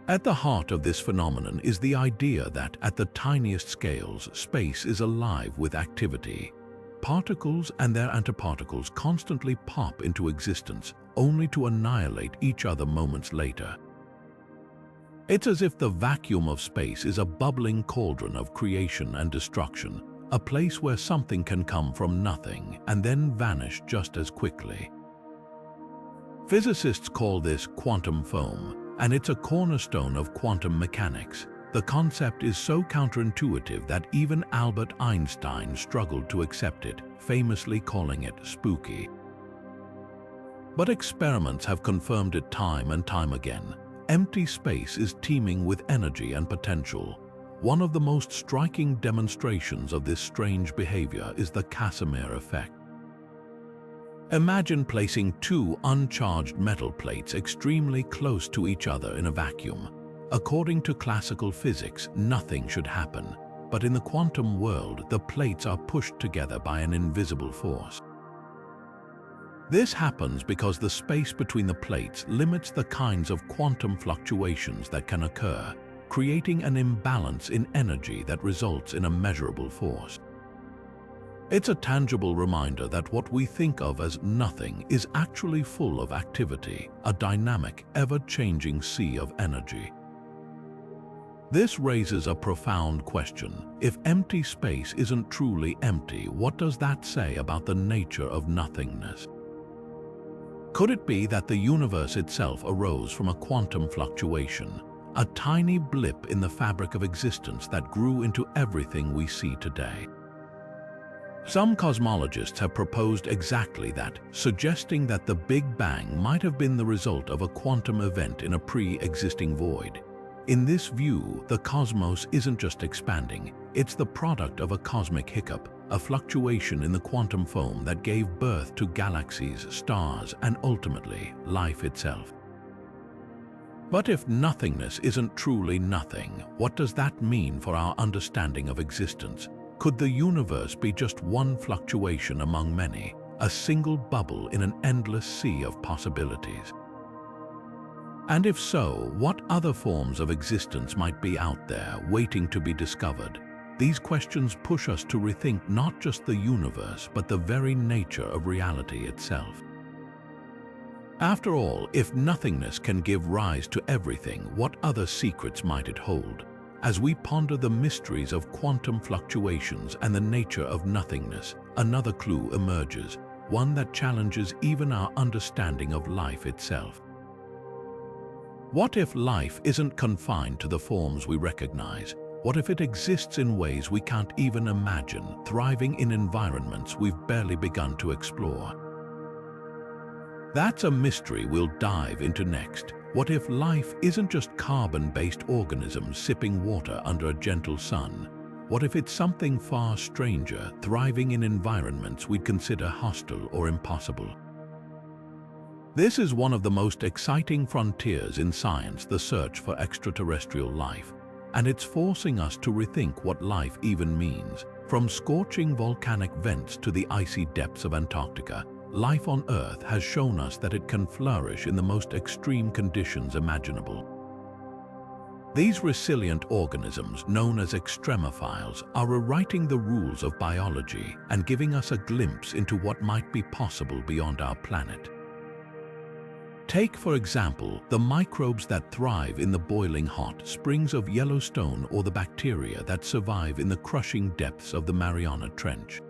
Speaker 1: At the heart of this phenomenon is the idea that, at the tiniest scales, space is alive with activity. Particles and their antiparticles constantly pop into existence, only to annihilate each other moments later. It's as if the vacuum of space is a bubbling cauldron of creation and destruction, a place where something can come from nothing and then vanish just as quickly. Physicists call this quantum foam, and it's a cornerstone of quantum mechanics. The concept is so counterintuitive that even Albert Einstein struggled to accept it, famously calling it spooky. But experiments have confirmed it time and time again. Empty space is teeming with energy and potential. One of the most striking demonstrations of this strange behavior is the Casimir effect. Imagine placing two uncharged metal plates extremely close to each other in a vacuum. According to classical physics, nothing should happen, but in the quantum world, the plates are pushed together by an invisible force. This happens because the space between the plates limits the kinds of quantum fluctuations that can occur, creating an imbalance in energy that results in a measurable force. It's a tangible reminder that what we think of as nothing is actually full of activity, a dynamic, ever-changing sea of energy. This raises a profound question. If empty space isn't truly empty, what does that say about the nature of nothingness? Could it be that the universe itself arose from a quantum fluctuation, a tiny blip in the fabric of existence that grew into everything we see today? Some cosmologists have proposed exactly that, suggesting that the Big Bang might have been the result of a quantum event in a pre-existing void. In this view, the cosmos isn't just expanding, it's the product of a cosmic hiccup, a fluctuation in the quantum foam that gave birth to galaxies, stars, and ultimately, life itself. But if nothingness isn't truly nothing, what does that mean for our understanding of existence? Could the universe be just one fluctuation among many, a single bubble in an endless sea of possibilities? And if so, what other forms of existence might be out there waiting to be discovered? These questions push us to rethink not just the universe, but the very nature of reality itself. After all, if nothingness can give rise to everything, what other secrets might it hold? As we ponder the mysteries of quantum fluctuations and the nature of nothingness, another clue emerges, one that challenges even our understanding of life itself. What if life isn't confined to the forms we recognize? What if it exists in ways we can't even imagine, thriving in environments we've barely begun to explore? That's a mystery we'll dive into next. What if life isn't just carbon-based organisms sipping water under a gentle sun? What if it's something far stranger, thriving in environments we'd consider hostile or impossible? This is one of the most exciting frontiers in science, the search for extraterrestrial life. And it's forcing us to rethink what life even means. From scorching volcanic vents to the icy depths of Antarctica, life on Earth has shown us that it can flourish in the most extreme conditions imaginable. These resilient organisms, known as extremophiles, are rewriting the rules of biology and giving us a glimpse into what might be possible beyond our planet. Take, for example, the microbes that thrive in the boiling hot springs of Yellowstone or the bacteria that survive in the crushing depths of the Mariana Trench.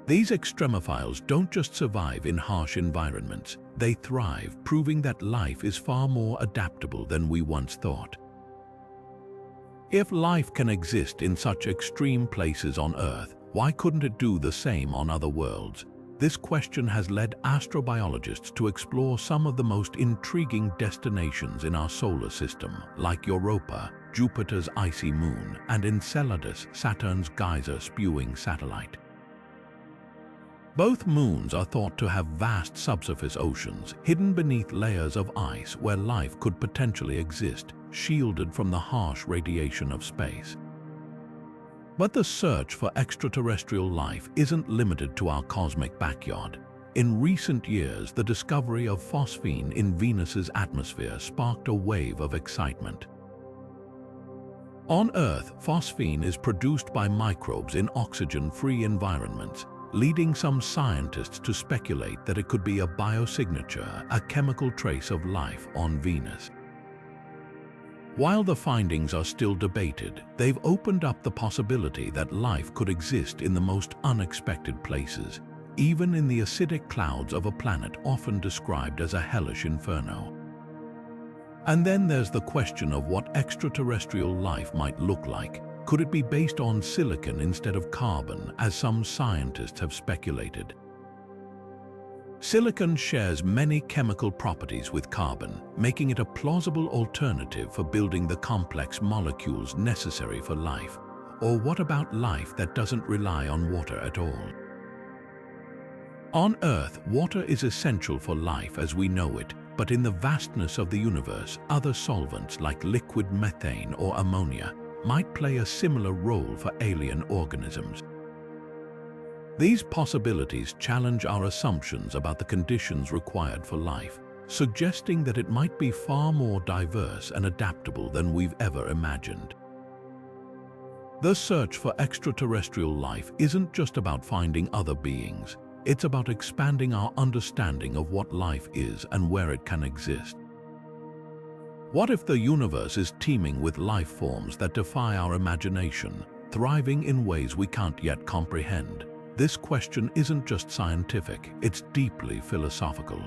Speaker 1: These extremophiles don't just survive in harsh environments, they thrive, proving that life is far more adaptable than we once thought. If life can exist in such extreme places on Earth, why couldn't it do the same on other worlds? This question has led astrobiologists to explore some of the most intriguing destinations in our solar system, like Europa, Jupiter's icy moon, and Enceladus, Saturn's geyser-spewing satellite. Both moons are thought to have vast subsurface oceans, hidden beneath layers of ice where life could potentially exist, shielded from the harsh radiation of space. But the search for extraterrestrial life isn't limited to our cosmic backyard. In recent years, the discovery of phosphine in Venus's atmosphere sparked a wave of excitement. On Earth, phosphine is produced by microbes in oxygen-free environments, leading some scientists to speculate that it could be a biosignature, a chemical trace of life on Venus. While the findings are still debated, they've opened up the possibility that life could exist in the most unexpected places, even in the acidic clouds of a planet often described as a hellish inferno. And then there's the question of what extraterrestrial life might look like. Could it be based on silicon instead of carbon, as some scientists have speculated? Silicon shares many chemical properties with carbon, making it a plausible alternative for building the complex molecules necessary for life. Or what about life that doesn't rely on water at all? On Earth, water is essential for life as we know it, but in the vastness of the universe, other solvents like liquid methane or ammonia might play a similar role for alien organisms. These possibilities challenge our assumptions about the conditions required for life, suggesting that it might be far more diverse and adaptable than we've ever imagined. The search for extraterrestrial life isn't just about finding other beings. It's about expanding our understanding of what life is and where it can exist. What if the universe is teeming with life forms that defy our imagination, thriving in ways we can't yet comprehend? This question isn't just scientific, it's deeply philosophical.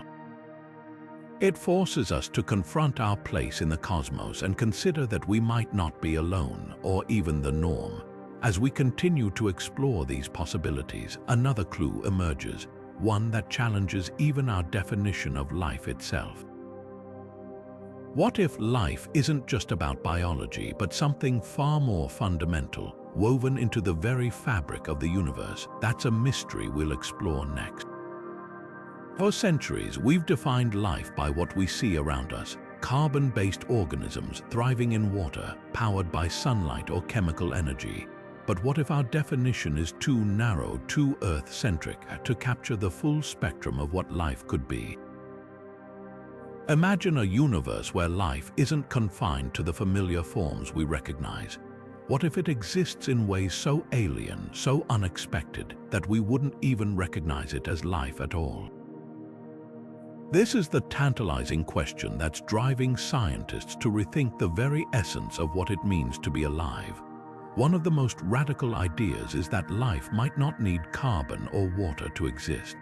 Speaker 1: It forces us to confront our place in the cosmos and consider that we might not be alone or even the norm. As we continue to explore these possibilities, another clue emerges, one that challenges even our definition of life itself. What if life isn't just about biology, but something far more fundamental, woven into the very fabric of the universe? That's a mystery we'll explore next. For centuries, we've defined life by what we see around us, carbon-based organisms thriving in water, powered by sunlight or chemical energy. But what if our definition is too narrow, too Earth-centric, to capture the full spectrum of what life could be? Imagine a universe where life isn't confined to the familiar forms we recognize. What if it exists in ways so alien, so unexpected, that we wouldn't even recognize it as life at all? This is the tantalizing question that's driving scientists to rethink the very essence of what it means to be alive. One of the most radical ideas is that life might not need carbon or water to exist.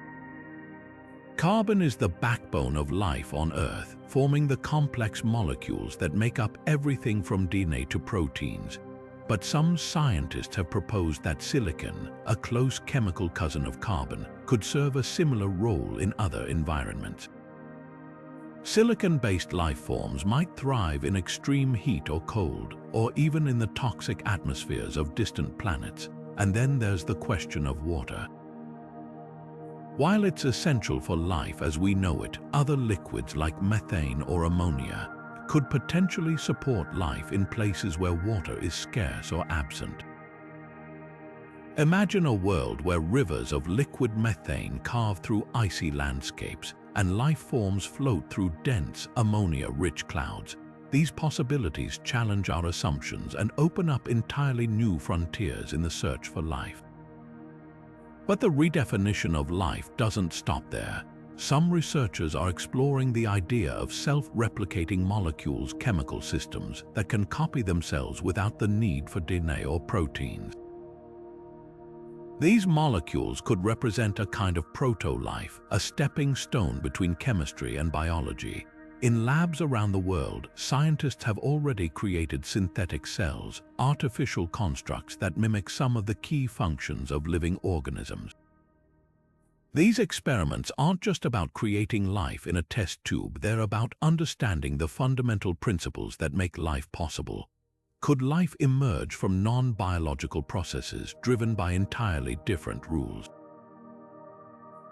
Speaker 1: Carbon is the backbone of life on Earth, forming the complex molecules that make up everything from DNA to proteins. But some scientists have proposed that silicon, a close chemical cousin of carbon, could serve a similar role in other environments. Silicon-based life forms might thrive in extreme heat or cold, or even in the toxic atmospheres of distant planets. And then there's the question of water. While it's essential for life as we know it, other liquids like methane or ammonia could potentially support life in places where water is scarce or absent. Imagine a world where rivers of liquid methane carve through icy landscapes and life forms float through dense, ammonia-rich clouds. These possibilities challenge our assumptions and open up entirely new frontiers in the search for life. But the redefinition of life doesn't stop there. Some researchers are exploring the idea of self-replicating molecules, chemical systems that can copy themselves without the need for DNA or proteins. These molecules could represent a kind of proto-life, a stepping stone between chemistry and biology. In labs around the world, scientists have already created synthetic cells, artificial constructs that mimic some of the key functions of living organisms. These experiments aren't just about creating life in a test tube, they're about understanding the fundamental principles that make life possible. Could life emerge from non-biological processes driven by entirely different rules?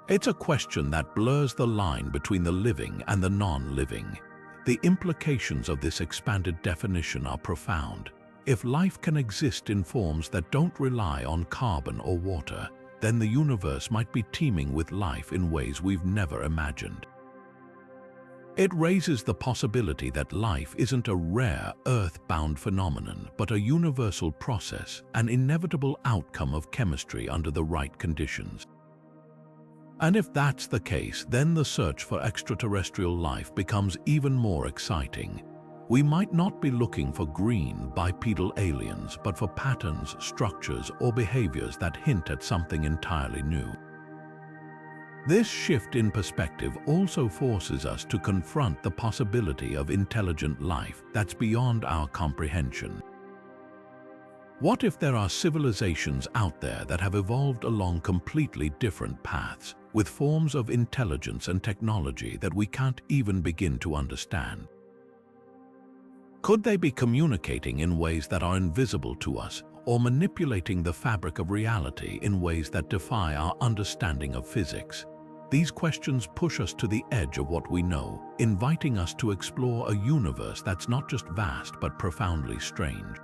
Speaker 1: It's a question that blurs the line between the living and the non-living. The implications of this expanded definition are profound. If life can exist in forms that don't rely on carbon or water, then the universe might be teeming with life in ways we've never imagined. It raises the possibility that life isn't a rare, earth-bound phenomenon, but a universal process, an inevitable outcome of chemistry under the right conditions. And if that's the case, then the search for extraterrestrial life becomes even more exciting. We might not be looking for green, bipedal aliens, but for patterns, structures, or behaviors that hint at something entirely new. This shift in perspective also forces us to confront the possibility of intelligent life that's beyond our comprehension. What if there are civilizations out there that have evolved along completely different paths, with forms of intelligence and technology that we can't even begin to understand? Could they be communicating in ways that are invisible to us, or manipulating the fabric of reality in ways that defy our understanding of physics? These questions push us to the edge of what we know, inviting us to explore a universe that's not just vast but profoundly strange.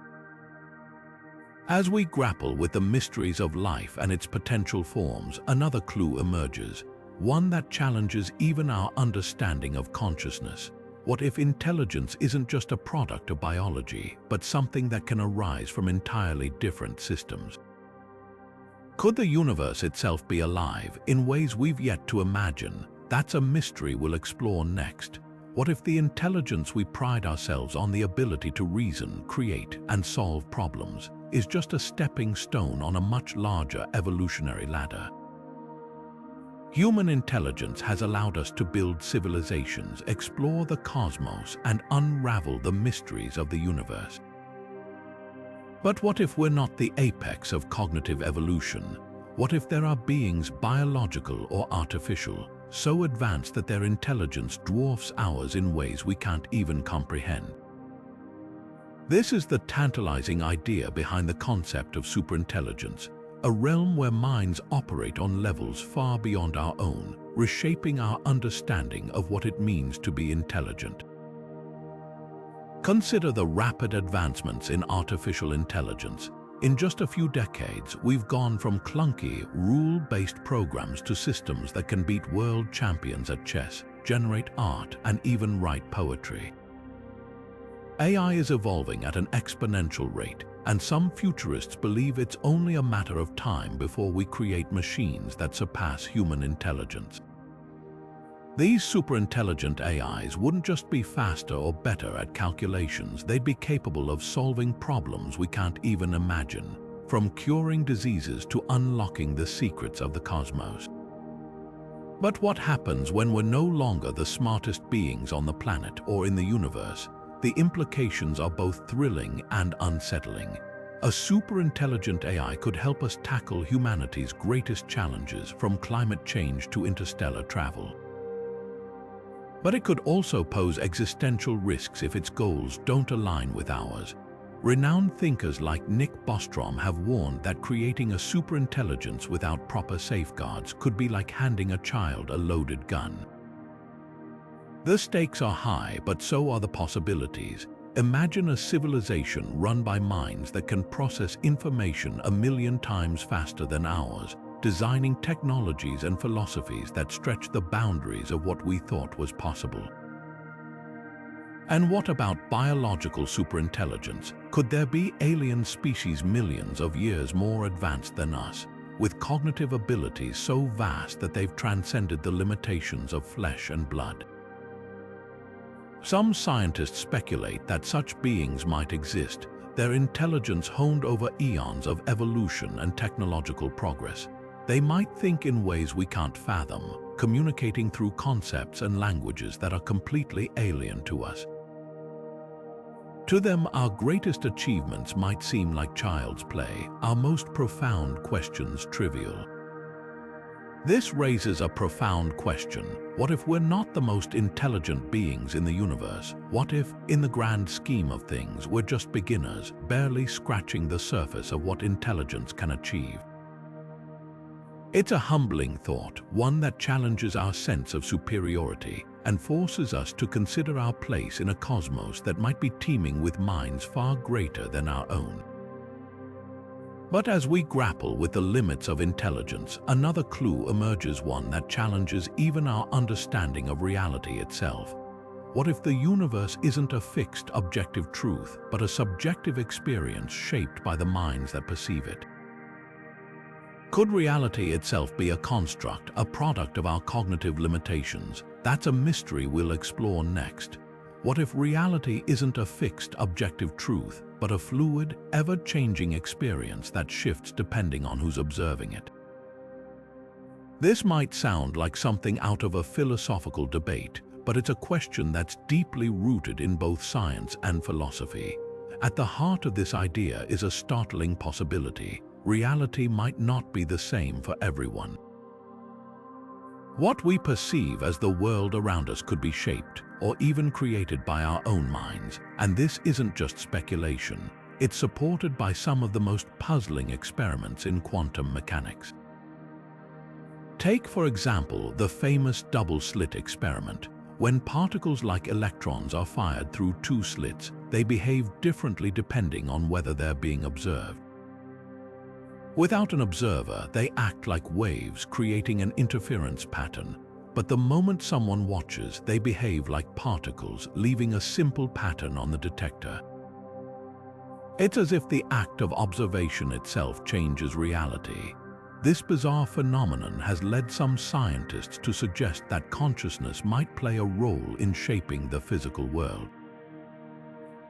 Speaker 1: As we grapple with the mysteries of life and its potential forms, another clue emerges, one that challenges even our understanding of consciousness. What if intelligence isn't just a product of biology, but something that can arise from entirely different systems? Could the universe itself be alive in ways we've yet to imagine? That's a mystery we'll explore next. What if the intelligence we pride ourselves on, the ability to reason, create, and solve problems, is just a stepping stone on a much larger evolutionary ladder? Human intelligence has allowed us to build civilizations, explore the cosmos, and unravel the mysteries of the universe. But what if we're not the apex of cognitive evolution? What if there are beings, biological or artificial, so advanced that their intelligence dwarfs ours in ways we can't even comprehend? This is the tantalizing idea behind the concept of superintelligence, a realm where minds operate on levels far beyond our own, reshaping our understanding of what it means to be intelligent. Consider the rapid advancements in artificial intelligence. In just a few decades, we've gone from clunky, rule-based programs to systems that can beat world champions at chess, generate art, and even write poetry. AI is evolving at an exponential rate, and some futurists believe it's only a matter of time before we create machines that surpass human intelligence. These superintelligent AIs wouldn't just be faster or better at calculations, they'd be capable of solving problems we can't even imagine, from curing diseases to unlocking the secrets of the cosmos. But what happens when we're no longer the smartest beings on the planet or in the universe? The implications are both thrilling and unsettling. A superintelligent AI could help us tackle humanity's greatest challenges, from climate change to interstellar travel. But it could also pose existential risks if its goals don't align with ours. Renowned thinkers like Nick Bostrom have warned that creating a superintelligence without proper safeguards could be like handing a child a loaded gun. The stakes are high, but so are the possibilities. Imagine a civilization run by minds that can process information 1,000,000 times faster than ours, designing technologies and philosophies that stretch the boundaries of what we thought was possible. And what about biological superintelligence? Could there be alien species millions of years more advanced than us, with cognitive abilities so vast that they've transcended the limitations of flesh and blood? Some scientists speculate that such beings might exist, their intelligence honed over eons of evolution and technological progress. They might think in ways we can't fathom, communicating through concepts and languages that are completely alien to us. To them, our greatest achievements might seem like child's play, our most profound questions trivial. This raises a profound question. What if we're not the most intelligent beings in the universe? What if, in the grand scheme of things, we're just beginners, barely scratching the surface of what intelligence can achieve? It's a humbling thought, one that challenges our sense of superiority and forces us to consider our place in a cosmos that might be teeming with minds far greater than our own. But as we grapple with the limits of intelligence, another clue emerges, one that challenges even our understanding of reality itself. What if the universe isn't a fixed, objective truth, but a subjective experience shaped by the minds that perceive it? Could reality itself be a construct, a product of our cognitive limitations? That's a mystery we'll explore next. What if reality isn't a fixed, objective truth, but a fluid, ever-changing experience that shifts depending on who's observing it? This might sound like something out of a philosophical debate, but it's a question that's deeply rooted in both science and philosophy. At the heart of this idea is a startling possibility. Reality might not be the same for everyone. What we perceive as the world around us could be shaped or even created by our own minds, and this isn't just speculation. It's supported by some of the most puzzling experiments in quantum mechanics. Take, for example, the famous double-slit experiment. When particles like electrons are fired through two slits, they behave differently depending on whether they're being observed. Without an observer, they act like waves, creating an interference pattern. But the moment someone watches, they behave like particles, leaving a simple pattern on the detector. It's as if the act of observation itself changes reality. This bizarre phenomenon has led some scientists to suggest that consciousness might play a role in shaping the physical world.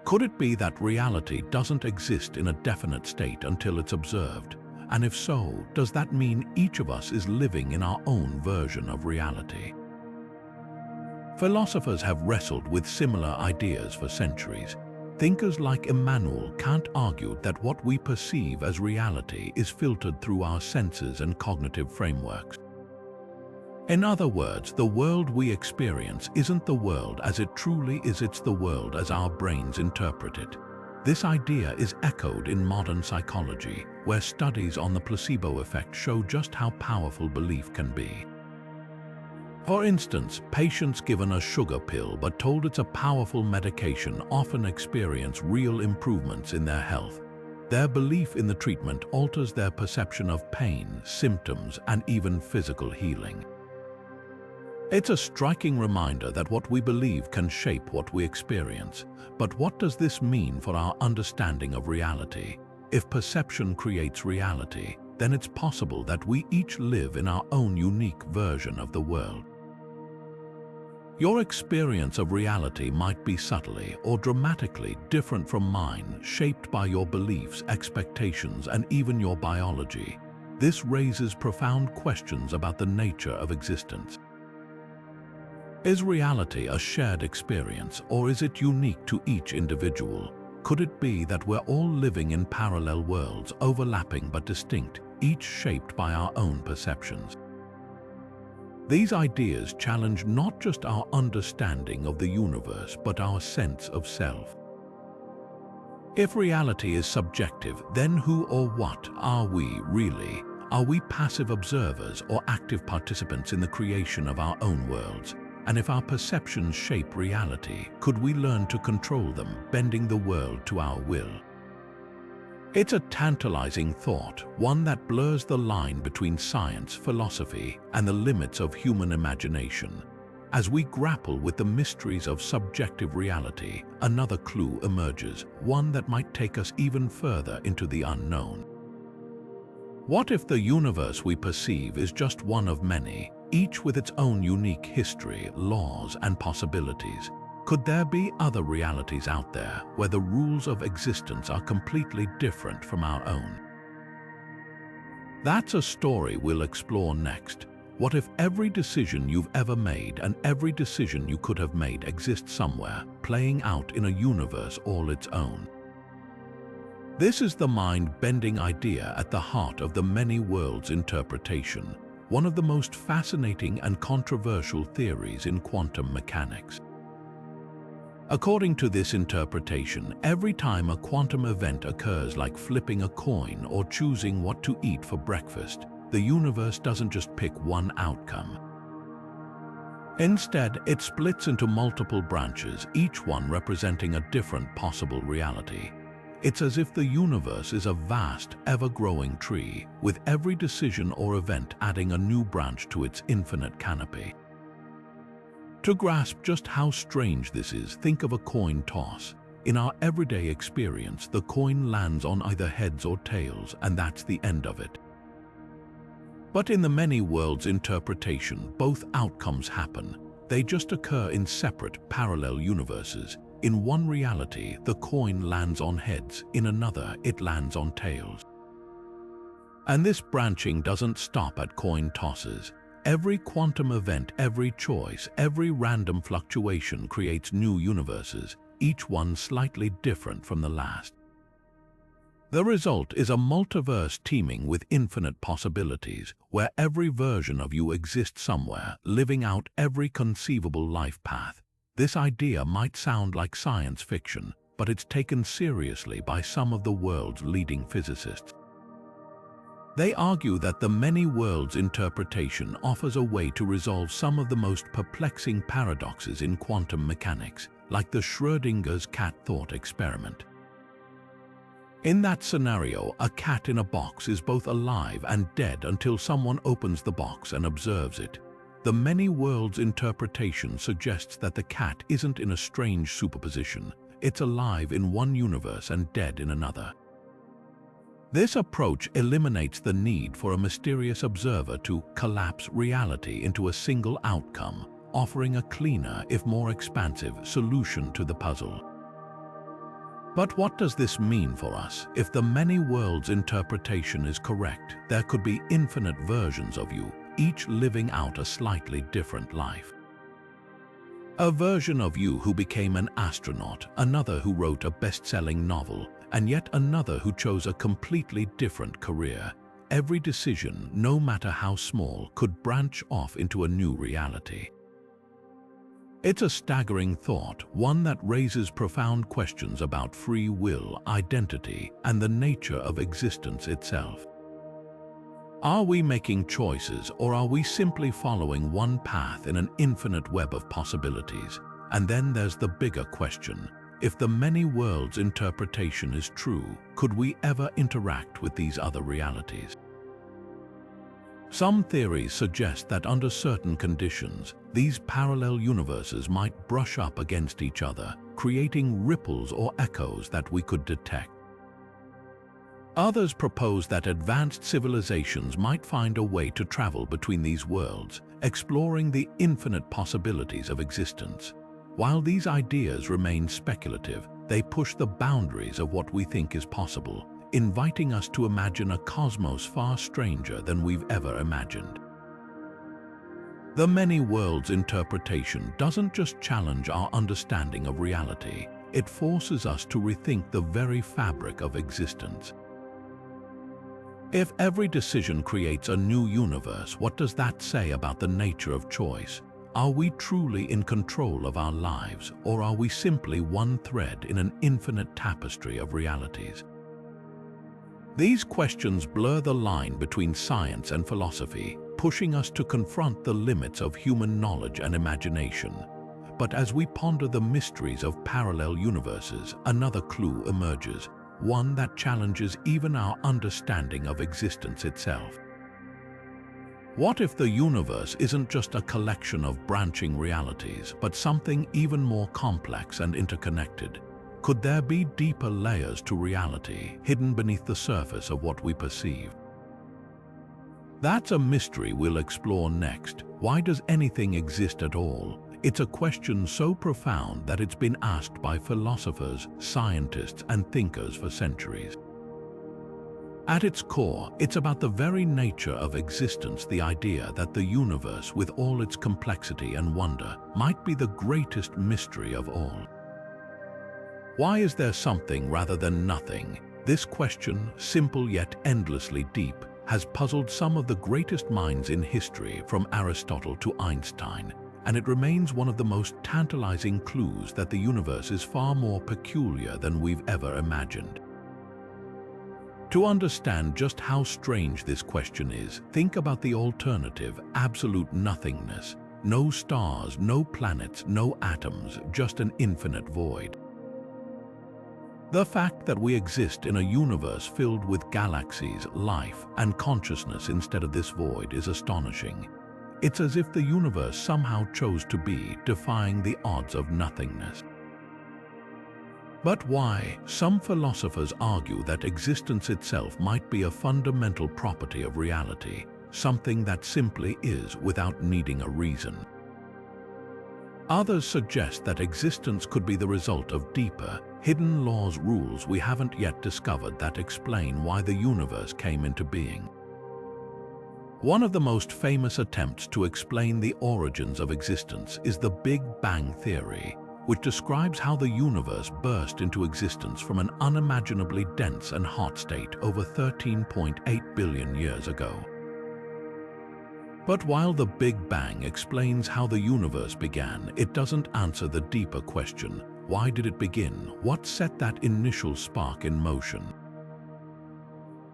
Speaker 1: Could it be that reality doesn't exist in a definite state until it's observed? And if so, does that mean each of us is living in our own version of reality? Philosophers have wrestled with similar ideas for centuries. Thinkers like Immanuel Kant argued that what we perceive as reality is filtered through our senses and cognitive frameworks. In other words, the world we experience isn't the world as it truly is, it's the world as our brains interpret it. This idea is echoed in modern psychology, where studies on the placebo effect show just how powerful belief can be. For instance, patients given a sugar pill but told it's a powerful medication often experience real improvements in their health. Their belief in the treatment alters their perception of pain, symptoms, and even physical healing. It's a striking reminder that what we believe can shape what we experience. But what does this mean for our understanding of reality? If perception creates reality, then it's possible that we each live in our own unique version of the world. Your experience of reality might be subtly or dramatically different from mine, shaped by your beliefs, expectations, and even your biology. this raises profound questions about the nature of existence. Is reality a shared experience, or is it unique to each individual? Could it be that we're all living in parallel worlds, overlapping but distinct, each shaped by our own perceptions? These ideas challenge not just our understanding of the universe, but our sense of self. If reality is subjective, then who or what are we really? Are we passive observers or active participants in the creation of our own worlds? And if our perceptions shape reality, could we learn to control them, bending the world to our will? It's a tantalizing thought, one that blurs the line between science, philosophy, and the limits of human imagination. As we grapple with the mysteries of subjective reality, another clue emerges, one that might take us even further into the unknown. What if the universe we perceive is just one of many, each with its own unique history, laws, and possibilities? Could there be other realities out there where the rules of existence are completely different from our own? That's a story we'll explore next. What if every decision you've ever made and every decision you could have made exists somewhere, playing out in a universe all its own? This is the mind-bending idea at the heart of the many worlds interpretation, one of the most fascinating and controversial theories in quantum mechanics. According to this interpretation, every time a quantum event occurs, like flipping a coin or choosing what to eat for breakfast, the universe doesn't just pick one outcome. Instead, it splits into multiple branches, each one representing a different possible reality. It's as if the universe is a vast, ever-growing tree, with every decision or event adding a new branch to its infinite canopy. To grasp just how strange this is, think of a coin toss. In our everyday experience, the coin lands on either heads or tails, and that's the end of it. But in the many worlds interpretation, both outcomes happen. They just occur in separate, parallel universes. In one reality, the coin lands on heads. In another, it lands on tails. And this branching doesn't stop at coin tosses. Every quantum event, every choice, every random fluctuation creates new universes, each one slightly different from the last. The result is a multiverse teeming with infinite possibilities, where every version of you exists somewhere, living out every conceivable life path. This idea might sound like science fiction, but it's taken seriously by some of the world's leading physicists. They argue that the many worlds interpretation offers a way to resolve some of the most perplexing paradoxes in quantum mechanics, like the Schrödinger's cat thought experiment. In that scenario, a cat in a box is both alive and dead until someone opens the box and observes it. The many worlds interpretation suggests that the cat isn't in a strange superposition. It's alive in one universe and dead in another. This approach eliminates the need for a mysterious observer to collapse reality into a single outcome, offering a cleaner, if more expansive, solution to the puzzle. But what does this mean for us? If the many worlds interpretation is correct, there could be infinite versions of you, each living out a slightly different life. A version of you who became an astronaut, another who wrote a best-selling novel, and yet another who chose a completely different career. Every decision, no matter how small, could branch off into a new reality. It's a staggering thought, one that raises profound questions about free will, identity, and the nature of existence itself. Are we making choices, or are we simply following one path in an infinite web of possibilities? And then there's the bigger question. If the many worlds interpretation is true, could we ever interact with these other realities? Some theories suggest that under certain conditions, these parallel universes might brush up against each other, creating ripples or echoes that we could detect. Others propose that advanced civilizations might find a way to travel between these worlds, exploring the infinite possibilities of existence. While these ideas remain speculative, they push the boundaries of what we think is possible, inviting us to imagine a cosmos far stranger than we've ever imagined. The many worlds interpretation doesn't just challenge our understanding of reality, it forces us to rethink the very fabric of existence. If every decision creates a new universe, what does that say about the nature of choice? Are we truly in control of our lives, or are we simply one thread in an infinite tapestry of realities? These questions blur the line between science and philosophy, pushing us to confront the limits of human knowledge and imagination. But as we ponder the mysteries of parallel universes, another clue emerges, one that challenges even our understanding of existence itself. What if the universe isn't just a collection of branching realities, but something even more complex and interconnected? Could there be deeper layers to reality, hidden beneath the surface of what we perceive? That's a mystery we'll explore next. Why does anything exist at all? It's a question so profound that it's been asked by philosophers, scientists, and thinkers for centuries. At its core, it's about the very nature of existence, the idea that the universe, with all its complexity and wonder, might be the greatest mystery of all. Why is there something rather than nothing? This question, simple yet endlessly deep, has puzzled some of the greatest minds in history, from Aristotle to Einstein, and it remains one of the most tantalizing clues that the universe is far more peculiar than we've ever imagined. To understand just how strange this question is, think about the alternative: absolute nothingness. No stars, no planets, no atoms, just an infinite void. The fact that we exist in a universe filled with galaxies, life, and consciousness instead of this void is astonishing. It's as if the universe somehow chose to be, defying the odds of nothingness. But why? Some philosophers argue that existence itself might be a fundamental property of reality, something that simply is without needing a reason. Others suggest that existence could be the result of deeper, hidden laws, rules we haven't yet discovered, that explain why the universe came into being. One of the most famous attempts to explain the origins of existence is the Big Bang Theory, which describes how the universe burst into existence from an unimaginably dense and hot state over 13.8 billion years ago. But while the Big Bang explains how the universe began, it doesn't answer the deeper question: why did it begin? What set that initial spark in motion?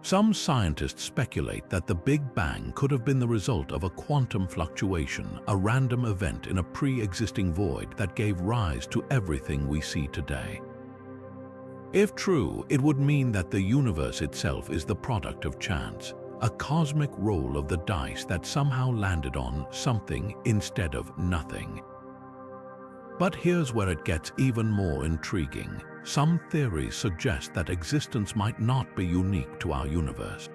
Speaker 1: Some scientists speculate that the Big Bang could have been the result of a quantum fluctuation, a random event in a pre-existing void that gave rise to everything we see today. If true, it would mean that the universe itself is the product of chance, a cosmic roll of the dice that somehow landed on something instead of nothing. But here's where it gets even more intriguing. Some theories suggest that existence might not be unique to our universe.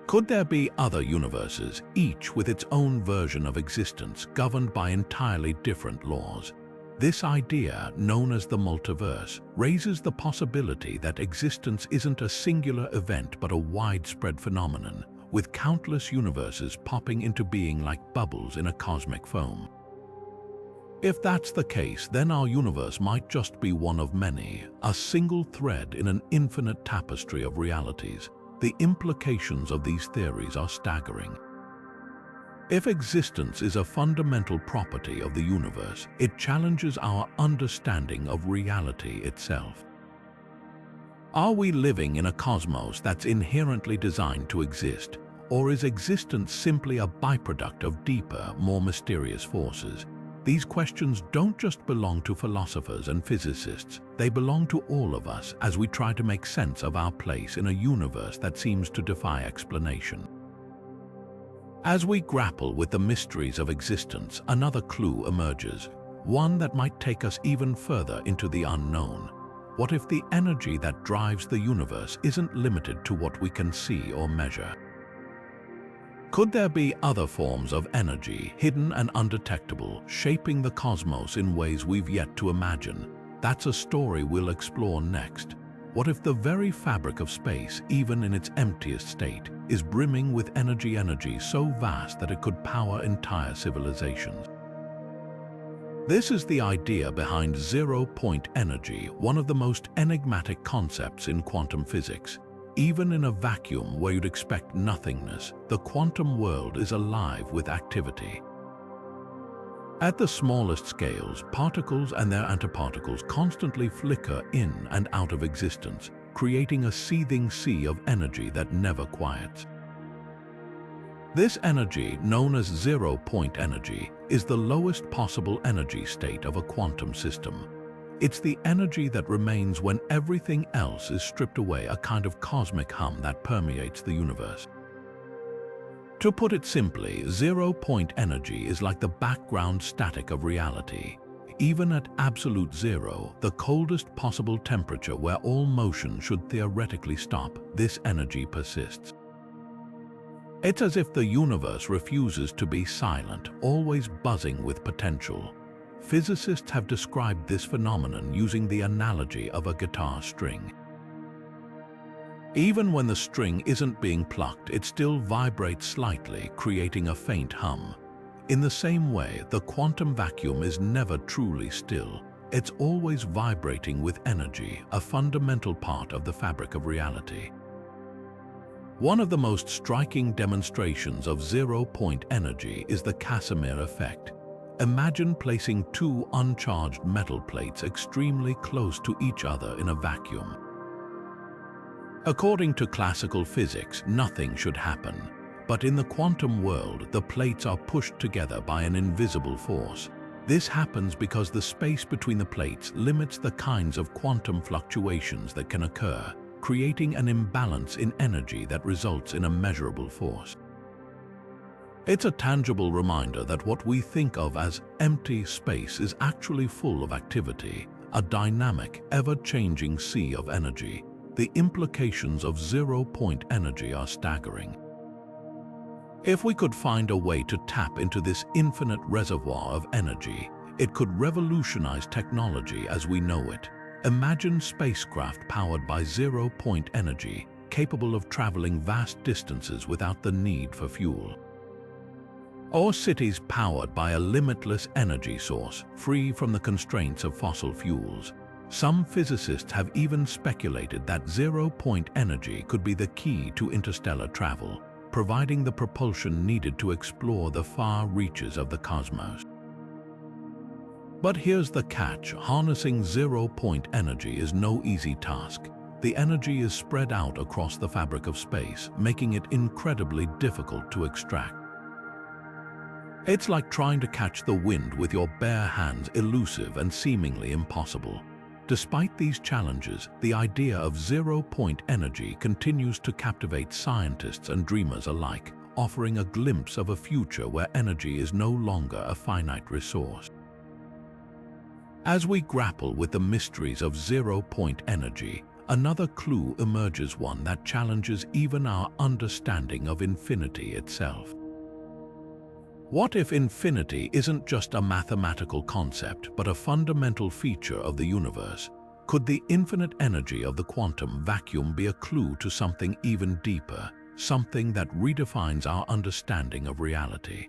Speaker 1: Could there be other universes, each with its own version of existence, governed by entirely different laws? This idea, known as the multiverse, raises the possibility that existence isn't a singular event but a widespread phenomenon, with countless universes popping into being like bubbles in a cosmic foam. If that's the case, then our universe might just be one of many, a single thread in an infinite tapestry of realities. The implications of these theories are staggering. If existence is a fundamental property of the universe, it challenges our understanding of reality itself. Are we living in a cosmos that's inherently designed to exist, or is existence simply a byproduct of deeper, more mysterious forces? These questions don't just belong to philosophers and physicists, they belong to all of us as we try to make sense of our place in a universe that seems to defy explanation. As we grapple with the mysteries of existence, another clue emerges, one that might take us even further into the unknown. What if the energy that drives the universe isn't limited to what we can see or measure? Could there be other forms of energy, hidden and undetectable, shaping the cosmos in ways we've yet to imagine? That's a story we'll explore next. What if the very fabric of space, even in its emptiest state, is brimming with energy so vast that it could power entire civilizations? This is the idea behind zero-point energy, one of the most enigmatic concepts in quantum physics. Even in a vacuum where you'd expect nothingness, the quantum world is alive with activity. At the smallest scales, particles and their antiparticles constantly flicker in and out of existence, creating a seething sea of energy that never quiets. This energy, known as zero-point energy, is the lowest possible energy state of a quantum system. It's the energy that remains when everything else is stripped away, a kind of cosmic hum that permeates the universe. To put it simply, zero-point energy is like the background static of reality. Even at absolute zero, the coldest possible temperature where all motion should theoretically stop, this energy persists. It's as if the universe refuses to be silent, always buzzing with potential. Physicists have described this phenomenon using the analogy of a guitar string. Even when the string isn't being plucked, it still vibrates slightly, creating a faint hum. In the same way, the quantum vacuum is never truly still. It's always vibrating with energy, a fundamental part of the fabric of reality. One of the most striking demonstrations of zero-point energy is the Casimir effect. Imagine placing two uncharged metal plates extremely close to each other in a vacuum. According to classical physics, nothing should happen. But in the quantum world, the plates are pushed together by an invisible force. This happens because the space between the plates limits the kinds of quantum fluctuations that can occur, creating an imbalance in energy that results in a measurable force. It's a tangible reminder that what we think of as empty space is actually full of activity, a dynamic, ever-changing sea of energy. The implications of zero-point energy are staggering. If we could find a way to tap into this infinite reservoir of energy, it could revolutionize technology as we know it. Imagine spacecraft powered by zero-point energy, capable of traveling vast distances without the need for fuel. Or cities powered by a limitless energy source, free from the constraints of fossil fuels. Some physicists have even speculated that zero-point energy could be the key to interstellar travel, providing the propulsion needed to explore the far reaches of the cosmos. But here's the catch: harnessing zero-point energy is no easy task. The energy is spread out across the fabric of space, making it incredibly difficult to extract. It's like trying to catch the wind with your bare hands, elusive and seemingly impossible. Despite these challenges, the idea of zero-point energy continues to captivate scientists and dreamers alike, offering a glimpse of a future where energy is no longer a finite resource. As we grapple with the mysteries of zero-point energy, another clue emerges, one that challenges even our understanding of infinity itself. What if infinity isn't just a mathematical concept, but a fundamental feature of the universe? Could the infinite energy of the quantum vacuum be a clue to something even deeper, something that redefines our understanding of reality?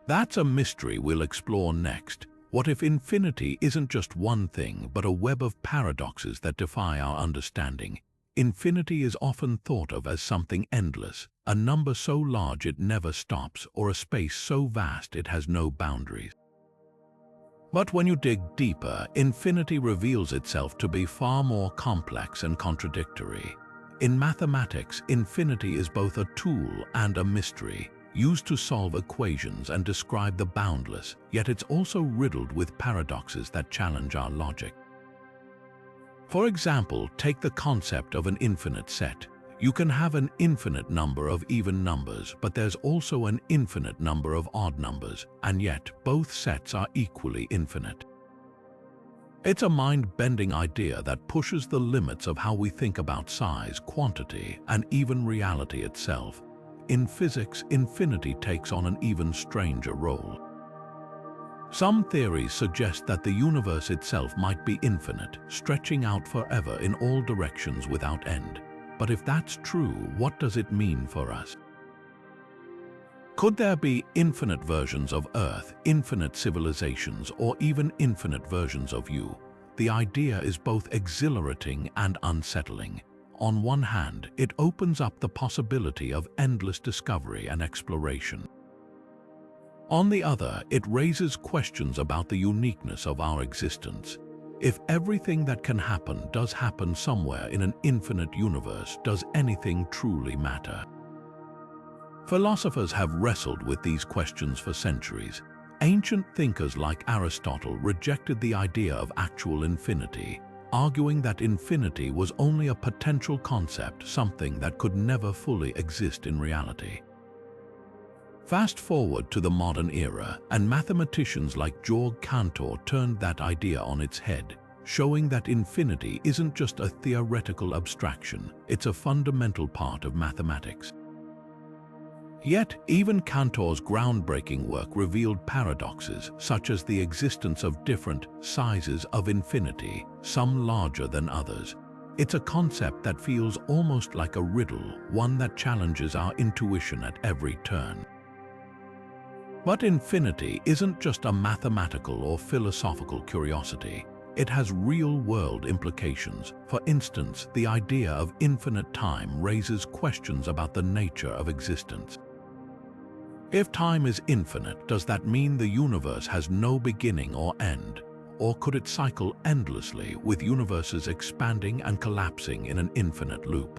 Speaker 1: That's a mystery we'll explore next. What if infinity isn't just one thing, but a web of paradoxes that defy our understanding? Infinity is often thought of as something endless, a number so large it never stops, or a space so vast it has no boundaries. But when you dig deeper, infinity reveals itself to be far more complex and contradictory. In mathematics, infinity is both a tool and a mystery, used to solve equations and describe the boundless, yet it's also riddled with paradoxes that challenge our logic. For example, take the concept of an infinite set. You can have an infinite number of even numbers, but there's also an infinite number of odd numbers, and yet both sets are equally infinite. It's a mind-bending idea that pushes the limits of how we think about size, quantity, and even reality itself. In physics, infinity takes on an even stranger role. Some theories suggest that the universe itself might be infinite, stretching out forever in all directions without end. But if that's true, what does it mean for us? Could there be infinite versions of Earth, infinite civilizations, or even infinite versions of you? The idea is both exhilarating and unsettling. On one hand, it opens up the possibility of endless discovery and exploration. On the other, it raises questions about the uniqueness of our existence. If everything that can happen does happen somewhere in an infinite universe, does anything truly matter? Philosophers have wrestled with these questions for centuries. Ancient thinkers like Aristotle rejected the idea of actual infinity, arguing that infinity was only a potential concept, something that could never fully exist in reality. Fast forward to the modern era, and mathematicians like Georg Cantor turned that idea on its head, showing that infinity isn't just a theoretical abstraction, it's a fundamental part of mathematics. Yet, even Cantor's groundbreaking work revealed paradoxes, such as the existence of different sizes of infinity, some larger than others. It's a concept that feels almost like a riddle, one that challenges our intuition at every turn. But infinity isn't just a mathematical or philosophical curiosity. It has real-world implications. For instance, the idea of infinite time raises questions about the nature of existence. If time is infinite, does that mean the universe has no beginning or end? Or could it cycle endlessly, with universes expanding and collapsing in an infinite loop?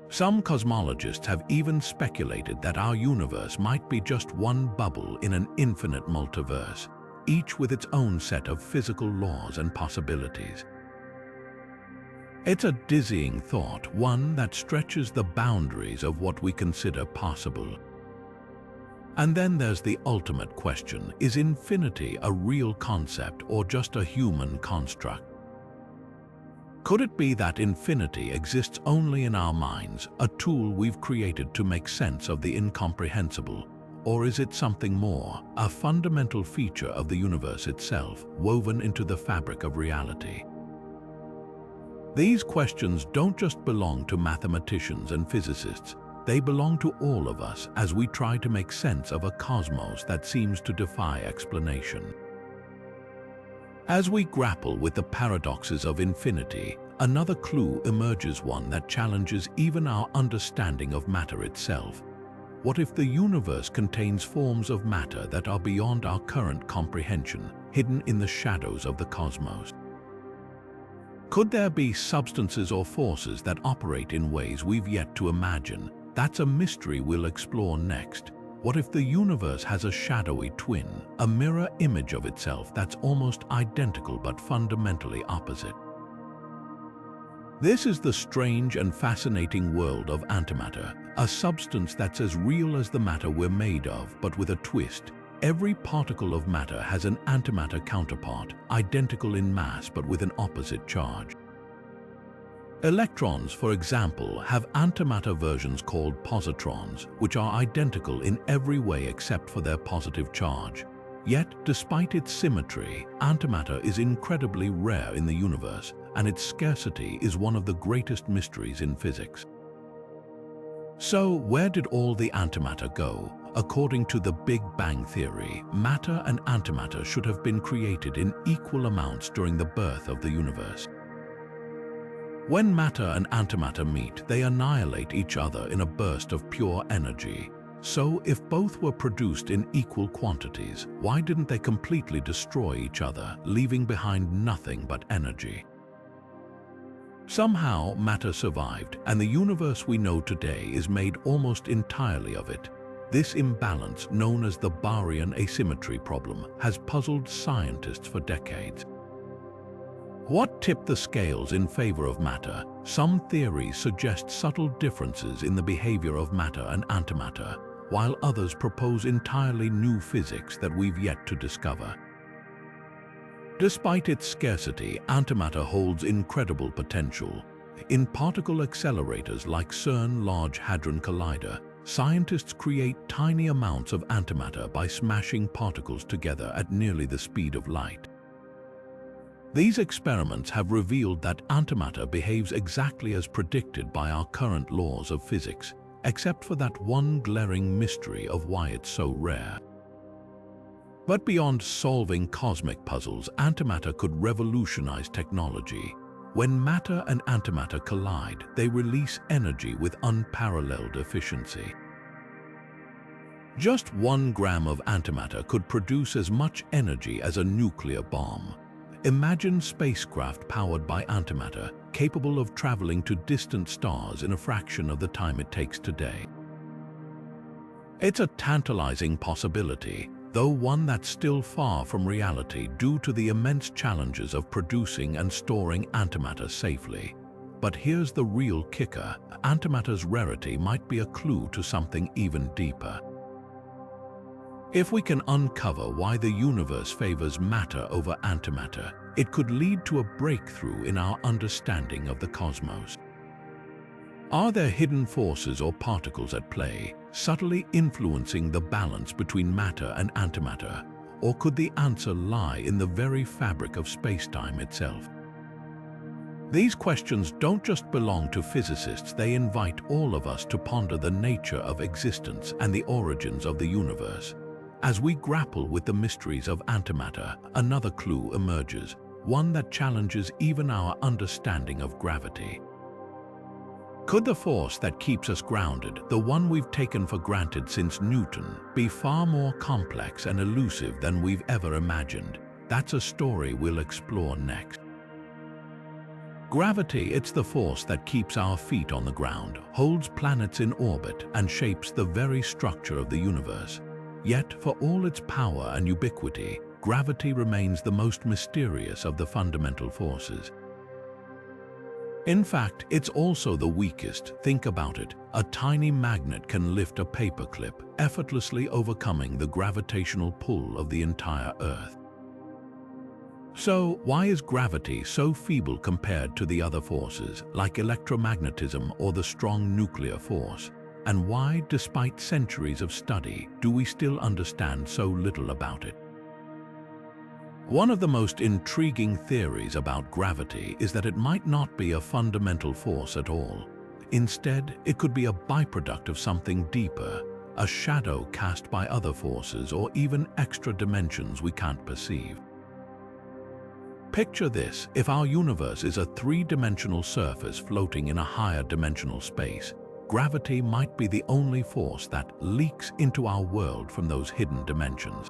Speaker 1: Some cosmologists have even speculated that our universe might be just one bubble in an infinite multiverse, each with its own set of physical laws and possibilities. It's a dizzying thought, one that stretches the boundaries of what we consider possible. And then there's the ultimate question: is infinity a real concept or just a human construct? Could it be that infinity exists only in our minds, a tool we've created to make sense of the incomprehensible? Or is it something more, a fundamental feature of the universe itself, woven into the fabric of reality? These questions don't just belong to mathematicians and physicists. They belong to all of us as we try to make sense of a cosmos that seems to defy explanation. As we grapple with the paradoxes of infinity, another clue emerges, one that challenges even our understanding of matter itself. What if the universe contains forms of matter that are beyond our current comprehension, hidden in the shadows of the cosmos? Could there be substances or forces that operate in ways we've yet to imagine? That's a mystery we'll explore next. What if the universe has a shadowy twin, a mirror image of itself that's almost identical but fundamentally opposite? This is the strange and fascinating world of antimatter, a substance that's as real as the matter we're made of, but with a twist. Every particle of matter has an antimatter counterpart, identical in mass but with an opposite charge. Electrons, for example, have antimatter versions called positrons, which are identical in every way except for their positive charge. Yet, despite its symmetry, antimatter is incredibly rare in the universe, and its scarcity is one of the greatest mysteries in physics. So, where did all the antimatter go? According to the Big Bang Theory, matter and antimatter should have been created in equal amounts during the birth of the universe. When matter and antimatter meet, they annihilate each other in a burst of pure energy. So, if both were produced in equal quantities, why didn't they completely destroy each other, leaving behind nothing but energy? Somehow, matter survived, and the universe we know today is made almost entirely of it. This imbalance, known as the Barrian asymmetry problem, has puzzled scientists for decades. What tipped the scales in favor of matter? Some theories suggest subtle differences in the behavior of matter and antimatter, while others propose entirely new physics that we've yet to discover. Despite its scarcity, antimatter holds incredible potential. In particle accelerators like CERN Large Hadron Collider, scientists create tiny amounts of antimatter by smashing particles together at nearly the speed of light. These experiments have revealed that antimatter behaves exactly as predicted by our current laws of physics, except for that one glaring mystery of why it's so rare. But beyond solving cosmic puzzles, antimatter could revolutionize technology. When matter and antimatter collide, they release energy with unparalleled efficiency. Just 1 gram of antimatter could produce as much energy as a nuclear bomb. Imagine spacecraft powered by antimatter, capable of traveling to distant stars in a fraction of the time it takes today. It's a tantalizing possibility, though one that's still far from reality due to the immense challenges of producing and storing antimatter safely. But here's the real kicker: antimatter's rarity might be a clue to something even deeper. If we can uncover why the universe favors matter over antimatter, it could lead to a breakthrough in our understanding of the cosmos. Are there hidden forces or particles at play, subtly influencing the balance between matter and antimatter? Or could the answer lie in the very fabric of space-time itself? These questions don't just belong to physicists, they invite all of us to ponder the nature of existence and the origins of the universe. As we grapple with the mysteries of antimatter, another clue emerges, one that challenges even our understanding of gravity. Could the force that keeps us grounded, the one we've taken for granted since Newton, be far more complex and elusive than we've ever imagined? That's a story we'll explore next. Gravity, it's the force that keeps our feet on the ground, holds planets in orbit, and shapes the very structure of the universe. Yet, for all its power and ubiquity, gravity remains the most mysterious of the fundamental forces. In fact, it's also the weakest. Think about it. A tiny magnet can lift a paperclip, effortlessly overcoming the gravitational pull of the entire Earth. So, why is gravity so feeble compared to the other forces, like electromagnetism or the strong nuclear force? And why, despite centuries of study, do we still understand so little about it? One of the most intriguing theories about gravity is that it might not be a fundamental force at all. Instead, it could be a byproduct of something deeper, a shadow cast by other forces or even extra dimensions we can't perceive. Picture this: if our universe is a three-dimensional surface floating in a higher dimensional space, gravity might be the only force that leaks into our world from those hidden dimensions.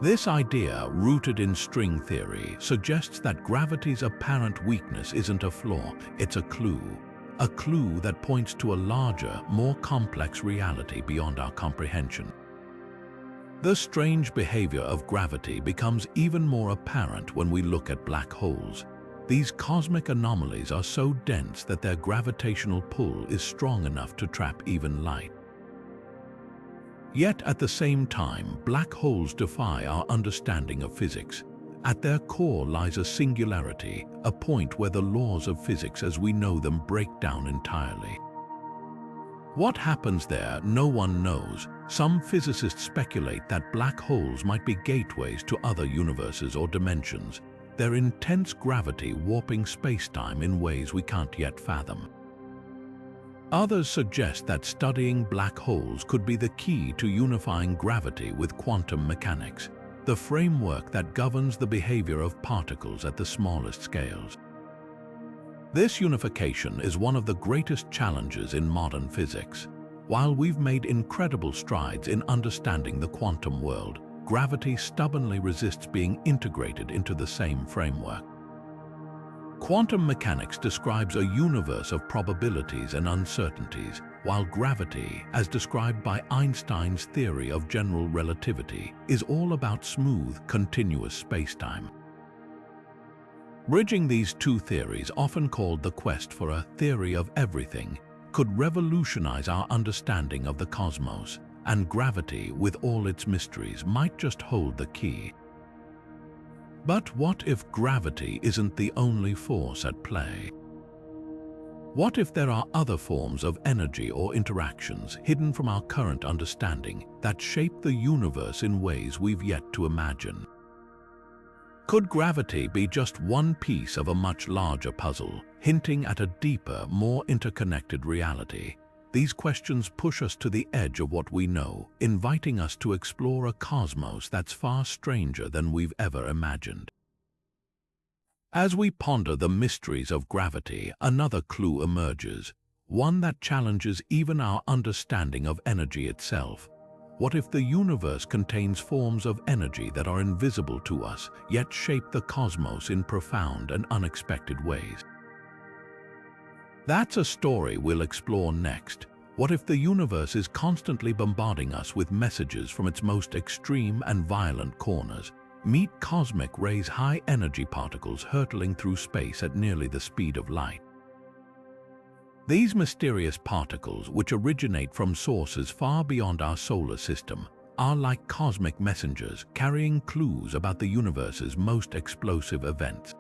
Speaker 1: This idea, rooted in string theory, suggests that gravity's apparent weakness isn't a flaw, it's a clue that points to a larger, more complex reality beyond our comprehension. The strange behavior of gravity becomes even more apparent when we look at black holes. These cosmic anomalies are so dense that their gravitational pull is strong enough to trap even light. Yet at the same time, black holes defy our understanding of physics. At their core lies a singularity, a point where the laws of physics as we know them break down entirely. What happens there, no one knows. Some physicists speculate that black holes might be gateways to other universes or dimensions, their intense gravity warping space-time in ways we can't yet fathom. Others suggest that studying black holes could be the key to unifying gravity with quantum mechanics, the framework that governs the behavior of particles at the smallest scales. This unification is one of the greatest challenges in modern physics. While we've made incredible strides in understanding the quantum world, gravity stubbornly resists being integrated into the same framework. Quantum mechanics describes a universe of probabilities and uncertainties, while gravity, as described by Einstein's theory of general relativity, is all about smooth, continuous spacetime. Bridging these two theories, often called the quest for a theory of everything, could revolutionize our understanding of the cosmos, and gravity, with all its mysteries, might just hold the key. But what if gravity isn't the only force at play? What if there are other forms of energy or interactions hidden from our current understanding that shape the universe in ways we've yet to imagine? Could gravity be just one piece of a much larger puzzle, hinting at a deeper, more interconnected reality? These questions push us to the edge of what we know, inviting us to explore a cosmos that's far stranger than we've ever imagined. As we ponder the mysteries of gravity, another clue emerges, one that challenges even our understanding of energy itself. What if the universe contains forms of energy that are invisible to us, yet shape the cosmos in profound and unexpected ways? That's a story we'll explore next. What if the universe is constantly bombarding us with messages from its most extreme and violent corners? Meet cosmic rays, high-energy particles hurtling through space at nearly the speed of light. These mysterious particles, which originate from sources far beyond our solar system, are like cosmic messengers carrying clues about the universe's most explosive events.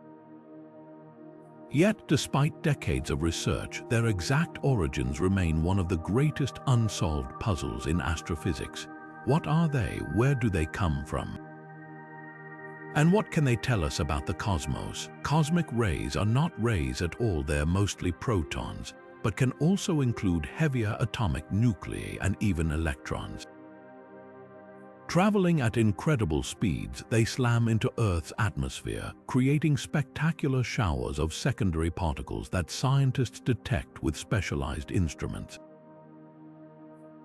Speaker 1: Yet, despite decades of research, their exact origins remain one of the greatest unsolved puzzles in astrophysics. What are they? Where do they come from? And what can they tell us about the cosmos? Cosmic rays are not rays at all, they're mostly protons, but can also include heavier atomic nuclei and even electrons. Traveling at incredible speeds, they slam into Earth's atmosphere, creating spectacular showers of secondary particles that scientists detect with specialized instruments.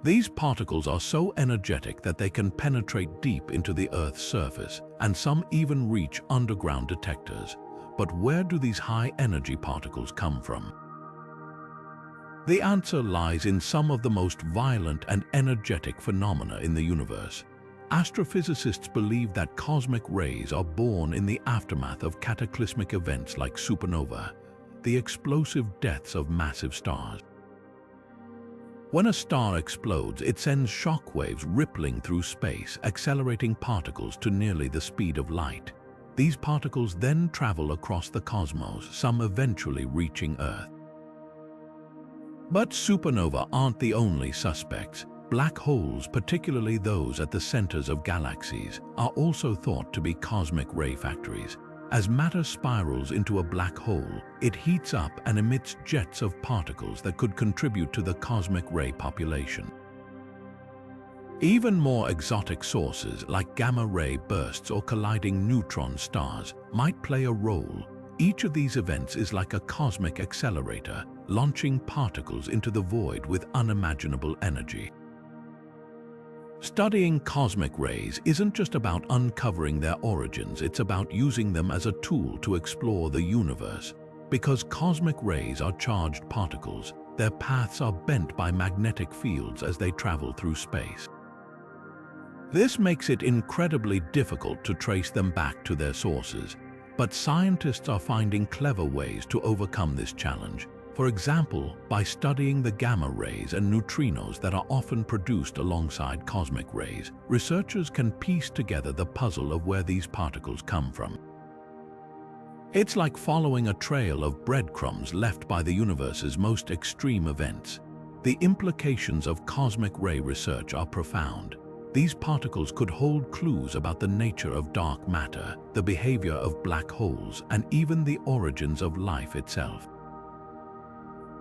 Speaker 1: These particles are so energetic that they can penetrate deep into the Earth's surface, and some even reach underground detectors. But where do these high-energy particles come from? The answer lies in some of the most violent and energetic phenomena in the universe. Astrophysicists believe that cosmic rays are born in the aftermath of cataclysmic events like supernova, the explosive deaths of massive stars. When a star explodes, it sends shock waves rippling through space, accelerating particles to nearly the speed of light. These particles then travel across the cosmos, some eventually reaching Earth. But supernovae aren't the only suspects. Black holes, particularly those at the centers of galaxies, are also thought to be cosmic ray factories. As matter spirals into a black hole, it heats up and emits jets of particles that could contribute to the cosmic ray population. Even more exotic sources like gamma-ray bursts or colliding neutron stars might play a role. Each of these events is like a cosmic accelerator, launching particles into the void with unimaginable energy. Studying cosmic rays isn't just about uncovering their origins, it's about using them as a tool to explore the universe. Because cosmic rays are charged particles, their paths are bent by magnetic fields as they travel through space. This makes it incredibly difficult to trace them back to their sources, but scientists are finding clever ways to overcome this challenge. For example, by studying the gamma rays and neutrinos that are often produced alongside cosmic rays, researchers can piece together the puzzle of where these particles come from. It's like following a trail of breadcrumbs left by the universe's most extreme events. The implications of cosmic ray research are profound. These particles could hold clues about the nature of dark matter, the behavior of black holes, and even the origins of life itself.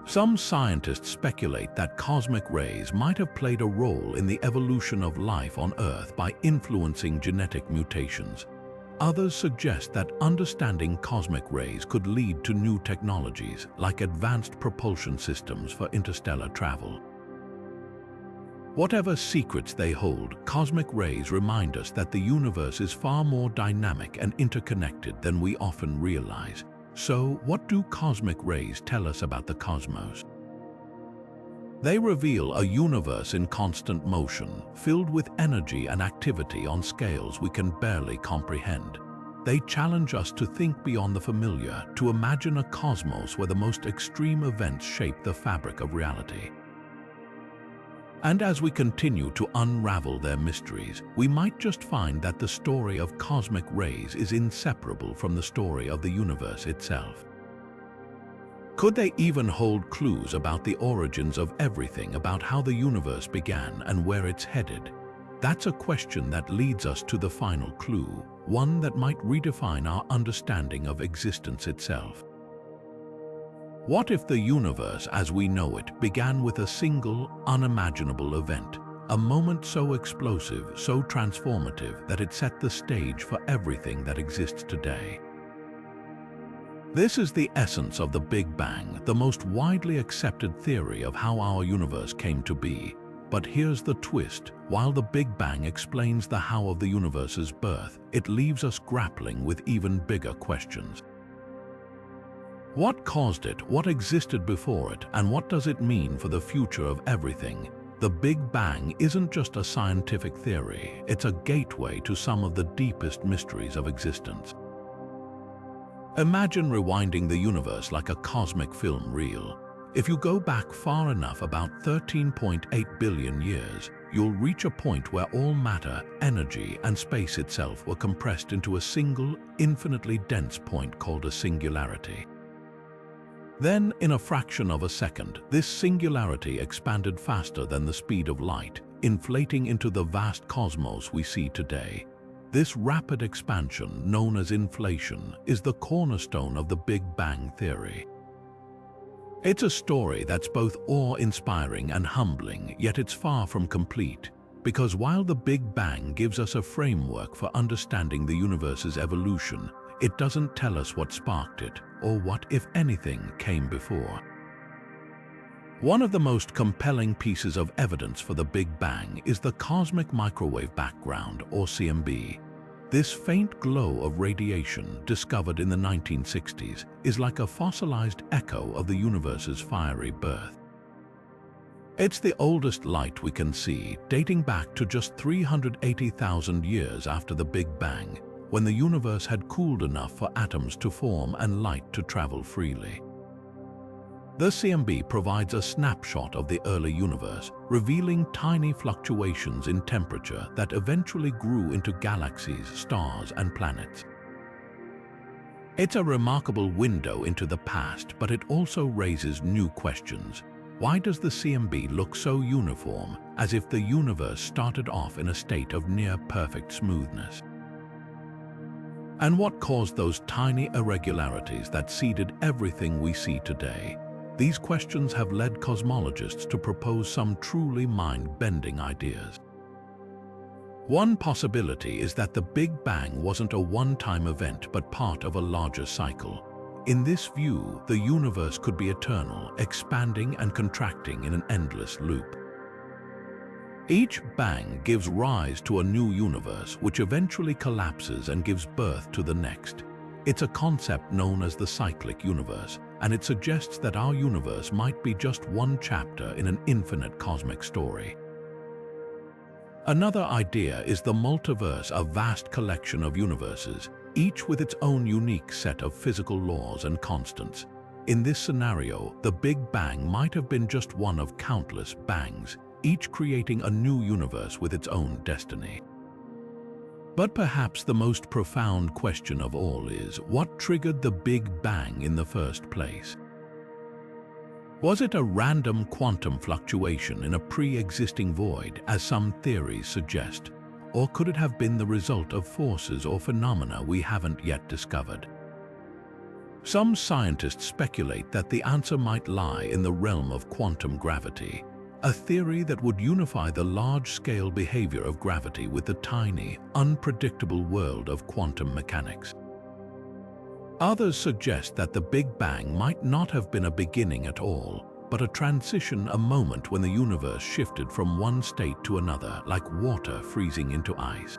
Speaker 1: Some scientists speculate that cosmic rays might have played a role in the evolution of life on Earth by influencing genetic mutations. Others suggest that understanding cosmic rays could lead to new technologies, like advanced propulsion systems for interstellar travel. Whatever secrets they hold, cosmic rays remind us that the universe is far more dynamic and interconnected than we often realize. So, what do cosmic rays tell us about the cosmos? They reveal a universe in constant motion, filled with energy and activity on scales we can barely comprehend. They challenge us to think beyond the familiar, to imagine a cosmos where the most extreme events shape the fabric of reality. And as we continue to unravel their mysteries, we might just find that the story of cosmic rays is inseparable from the story of the universe itself. Could they even hold clues about the origins of everything, about how the universe began and where it's headed? That's a question that leads us to the final clue, one that might redefine our understanding of existence itself. What if the universe as we know it began with a single, unimaginable event, a moment so explosive, so transformative that it set the stage for everything that exists today? This is the essence of the Big Bang, the most widely accepted theory of how our universe came to be. But here's the twist: while the Big Bang explains the how of the universe's birth, it leaves us grappling with even bigger questions. What caused it? What existed before it? And what does it mean for the future of everything? The Big Bang isn't just a scientific theory, it's a gateway to some of the deepest mysteries of existence. Imagine rewinding the universe like a cosmic film reel. If you go back far enough, about 13.8 billion years, you'll reach a point where all matter, energy, and space itself were compressed into a single, infinitely dense point called a singularity. Then, in a fraction of a second, this singularity expanded faster than the speed of light, inflating into the vast cosmos we see today. This rapid expansion, known as inflation, is the cornerstone of the Big Bang theory. It's a story that's both awe-inspiring and humbling, yet it's far from complete, because while the Big Bang gives us a framework for understanding the universe's evolution, it doesn't tell us what sparked it, or what, if anything, came before. One of the most compelling pieces of evidence for the Big Bang is the cosmic microwave background, or CMB. This faint glow of radiation, discovered in the 1960s, is like a fossilized echo of the universe's fiery birth. It's the oldest light we can see, dating back to just 380,000 years after the Big Bang, when the universe had cooled enough for atoms to form and light to travel freely. The CMB provides a snapshot of the early universe, revealing tiny fluctuations in temperature that eventually grew into galaxies, stars, and planets. It's a remarkable window into the past, but it also raises new questions. Why does the CMB look so uniform, as if the universe started off in a state of near-perfect smoothness? And what caused those tiny irregularities that seeded everything we see today? These questions have led cosmologists to propose some truly mind-bending ideas. One possibility is that the Big Bang wasn't a one-time event but part of a larger cycle. In this view, the universe could be eternal, expanding and contracting in an endless loop. Each bang gives rise to a new universe, which eventually collapses and gives birth to the next. It's a concept known as the cyclic universe, and it suggests that our universe might be just one chapter in an infinite cosmic story. Another idea is the multiverse, a vast collection of universes, each with its own unique set of physical laws and constants. In this scenario, the Big Bang might have been just one of countless bangs, each creating a new universe with its own destiny. But perhaps the most profound question of all is, what triggered the Big Bang in the first place? Was it a random quantum fluctuation in a pre-existing void, as some theories suggest? Or could it have been the result of forces or phenomena we haven't yet discovered? Some scientists speculate that the answer might lie in the realm of quantum gravity, a theory that would unify the large-scale behavior of gravity with the tiny, unpredictable world of quantum mechanics. Others suggest that the Big Bang might not have been a beginning at all, but a transition, a moment when the universe shifted from one state to another, like water freezing into ice.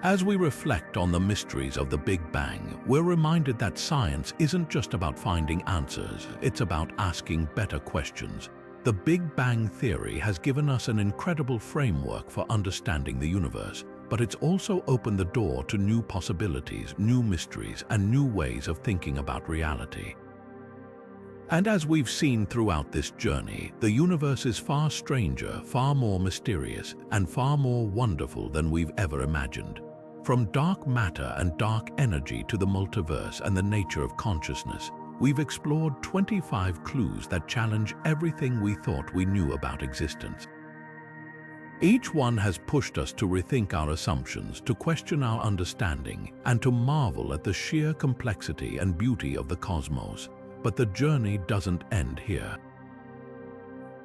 Speaker 1: As we reflect on the mysteries of the Big Bang, we're reminded that science isn't just about finding answers, it's about asking better questions. The Big Bang theory has given us an incredible framework for understanding the universe, but it's also opened the door to new possibilities, new mysteries, and new ways of thinking about reality. And as we've seen throughout this journey, the universe is far stranger, far more mysterious, and far more wonderful than we've ever imagined. From dark matter and dark energy to the multiverse and the nature of consciousness, we've explored 25 clues that challenge everything we thought we knew about existence. Each one has pushed us to rethink our assumptions, to question our understanding, and to marvel at the sheer complexity and beauty of the cosmos. But the journey doesn't end here.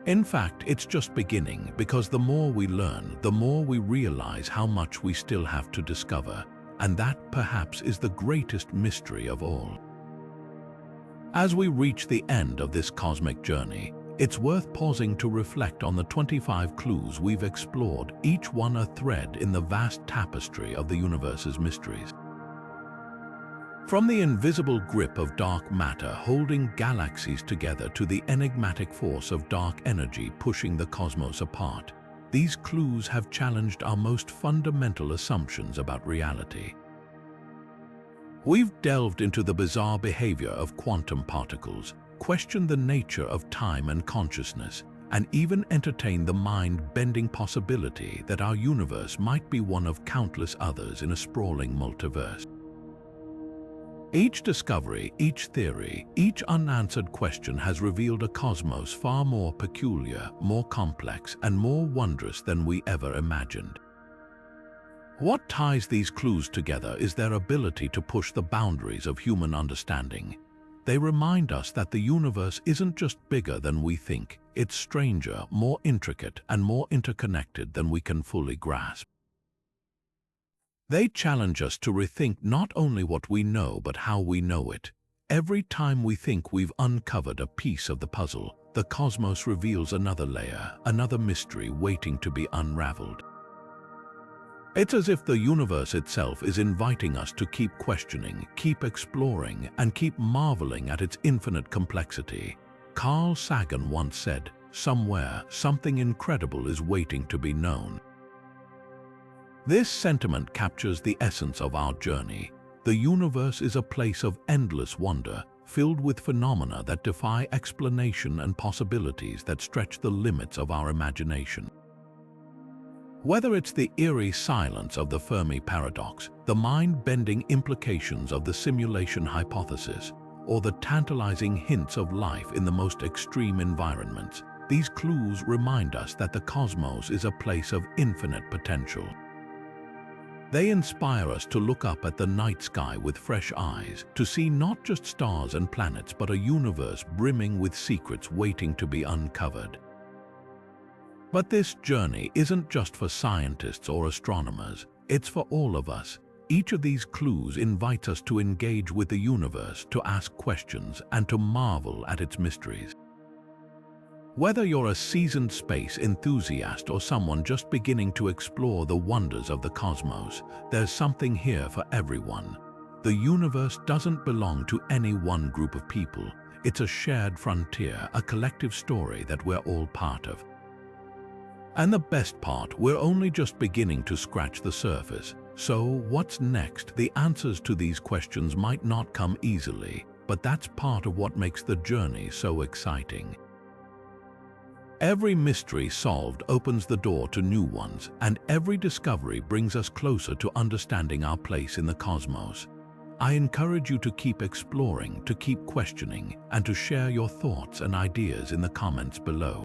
Speaker 1: In fact, it's just beginning, because the more we learn, the more we realize how much we still have to discover, and that perhaps is the greatest mystery of all. As we reach the end of this cosmic journey, it's worth pausing to reflect on the 25 clues we've explored, each one a thread in the vast tapestry of the universe's mysteries. From the invisible grip of dark matter holding galaxies together to the enigmatic force of dark energy pushing the cosmos apart, these clues have challenged our most fundamental assumptions about reality. We've delved into the bizarre behavior of quantum particles, questioned the nature of time and consciousness, and even entertained the mind-bending possibility that our universe might be one of countless others in a sprawling multiverse. Each discovery, each theory, each unanswered question has revealed a cosmos far more peculiar, more complex, and more wondrous than we ever imagined. What ties these clues together is their ability to push the boundaries of human understanding. They remind us that the universe isn't just bigger than we think, it's stranger, more intricate, and more interconnected than we can fully grasp. They challenge us to rethink not only what we know but how we know it. Every time we think we've uncovered a piece of the puzzle, the cosmos reveals another layer, another mystery waiting to be unraveled. It's as if the universe itself is inviting us to keep questioning, keep exploring, and keep marveling at its infinite complexity. Carl Sagan once said, "Somewhere, something incredible is waiting to be known." This sentiment captures the essence of our journey. The universe is a place of endless wonder, filled with phenomena that defy explanation and possibilities that stretch the limits of our imagination. Whether it's the eerie silence of the Fermi Paradox, the mind-bending implications of the simulation hypothesis, or the tantalizing hints of life in the most extreme environments, these clues remind us that the cosmos is a place of infinite potential. They inspire us to look up at the night sky with fresh eyes, to see not just stars and planets but a universe brimming with secrets waiting to be uncovered. But this journey isn't just for scientists or astronomers, it's for all of us. Each of these clues invites us to engage with the universe, to ask questions, and to marvel at its mysteries. Whether you're a seasoned space enthusiast or someone just beginning to explore the wonders of the cosmos, there's something here for everyone. The universe doesn't belong to any one group of people. It's a shared frontier, a collective story that we're all part of. And the best part, we're only just beginning to scratch the surface. So what's next? The answers to these questions might not come easily, but that's part of what makes the journey so exciting. Every mystery solved opens the door to new ones, and every discovery brings us closer to understanding our place in the cosmos. I encourage you to keep exploring, to keep questioning, and to share your thoughts and ideas in the comments below.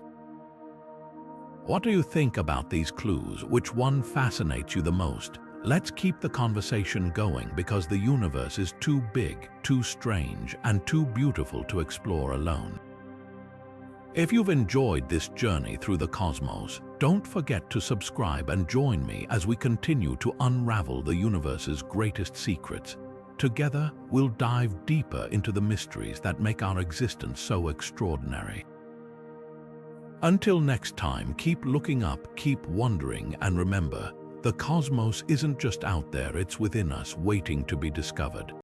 Speaker 1: What do you think about these clues? Which one fascinates you the most? Let's keep the conversation going, because the universe is too big, too strange, and too beautiful to explore alone. If you've enjoyed this journey through the cosmos, don't forget to subscribe and join me as we continue to unravel the universe's greatest secrets. Together, we'll dive deeper into the mysteries that make our existence so extraordinary. Until next time, keep looking up, keep wondering, and remember, the cosmos isn't just out there, it's within us, waiting to be discovered.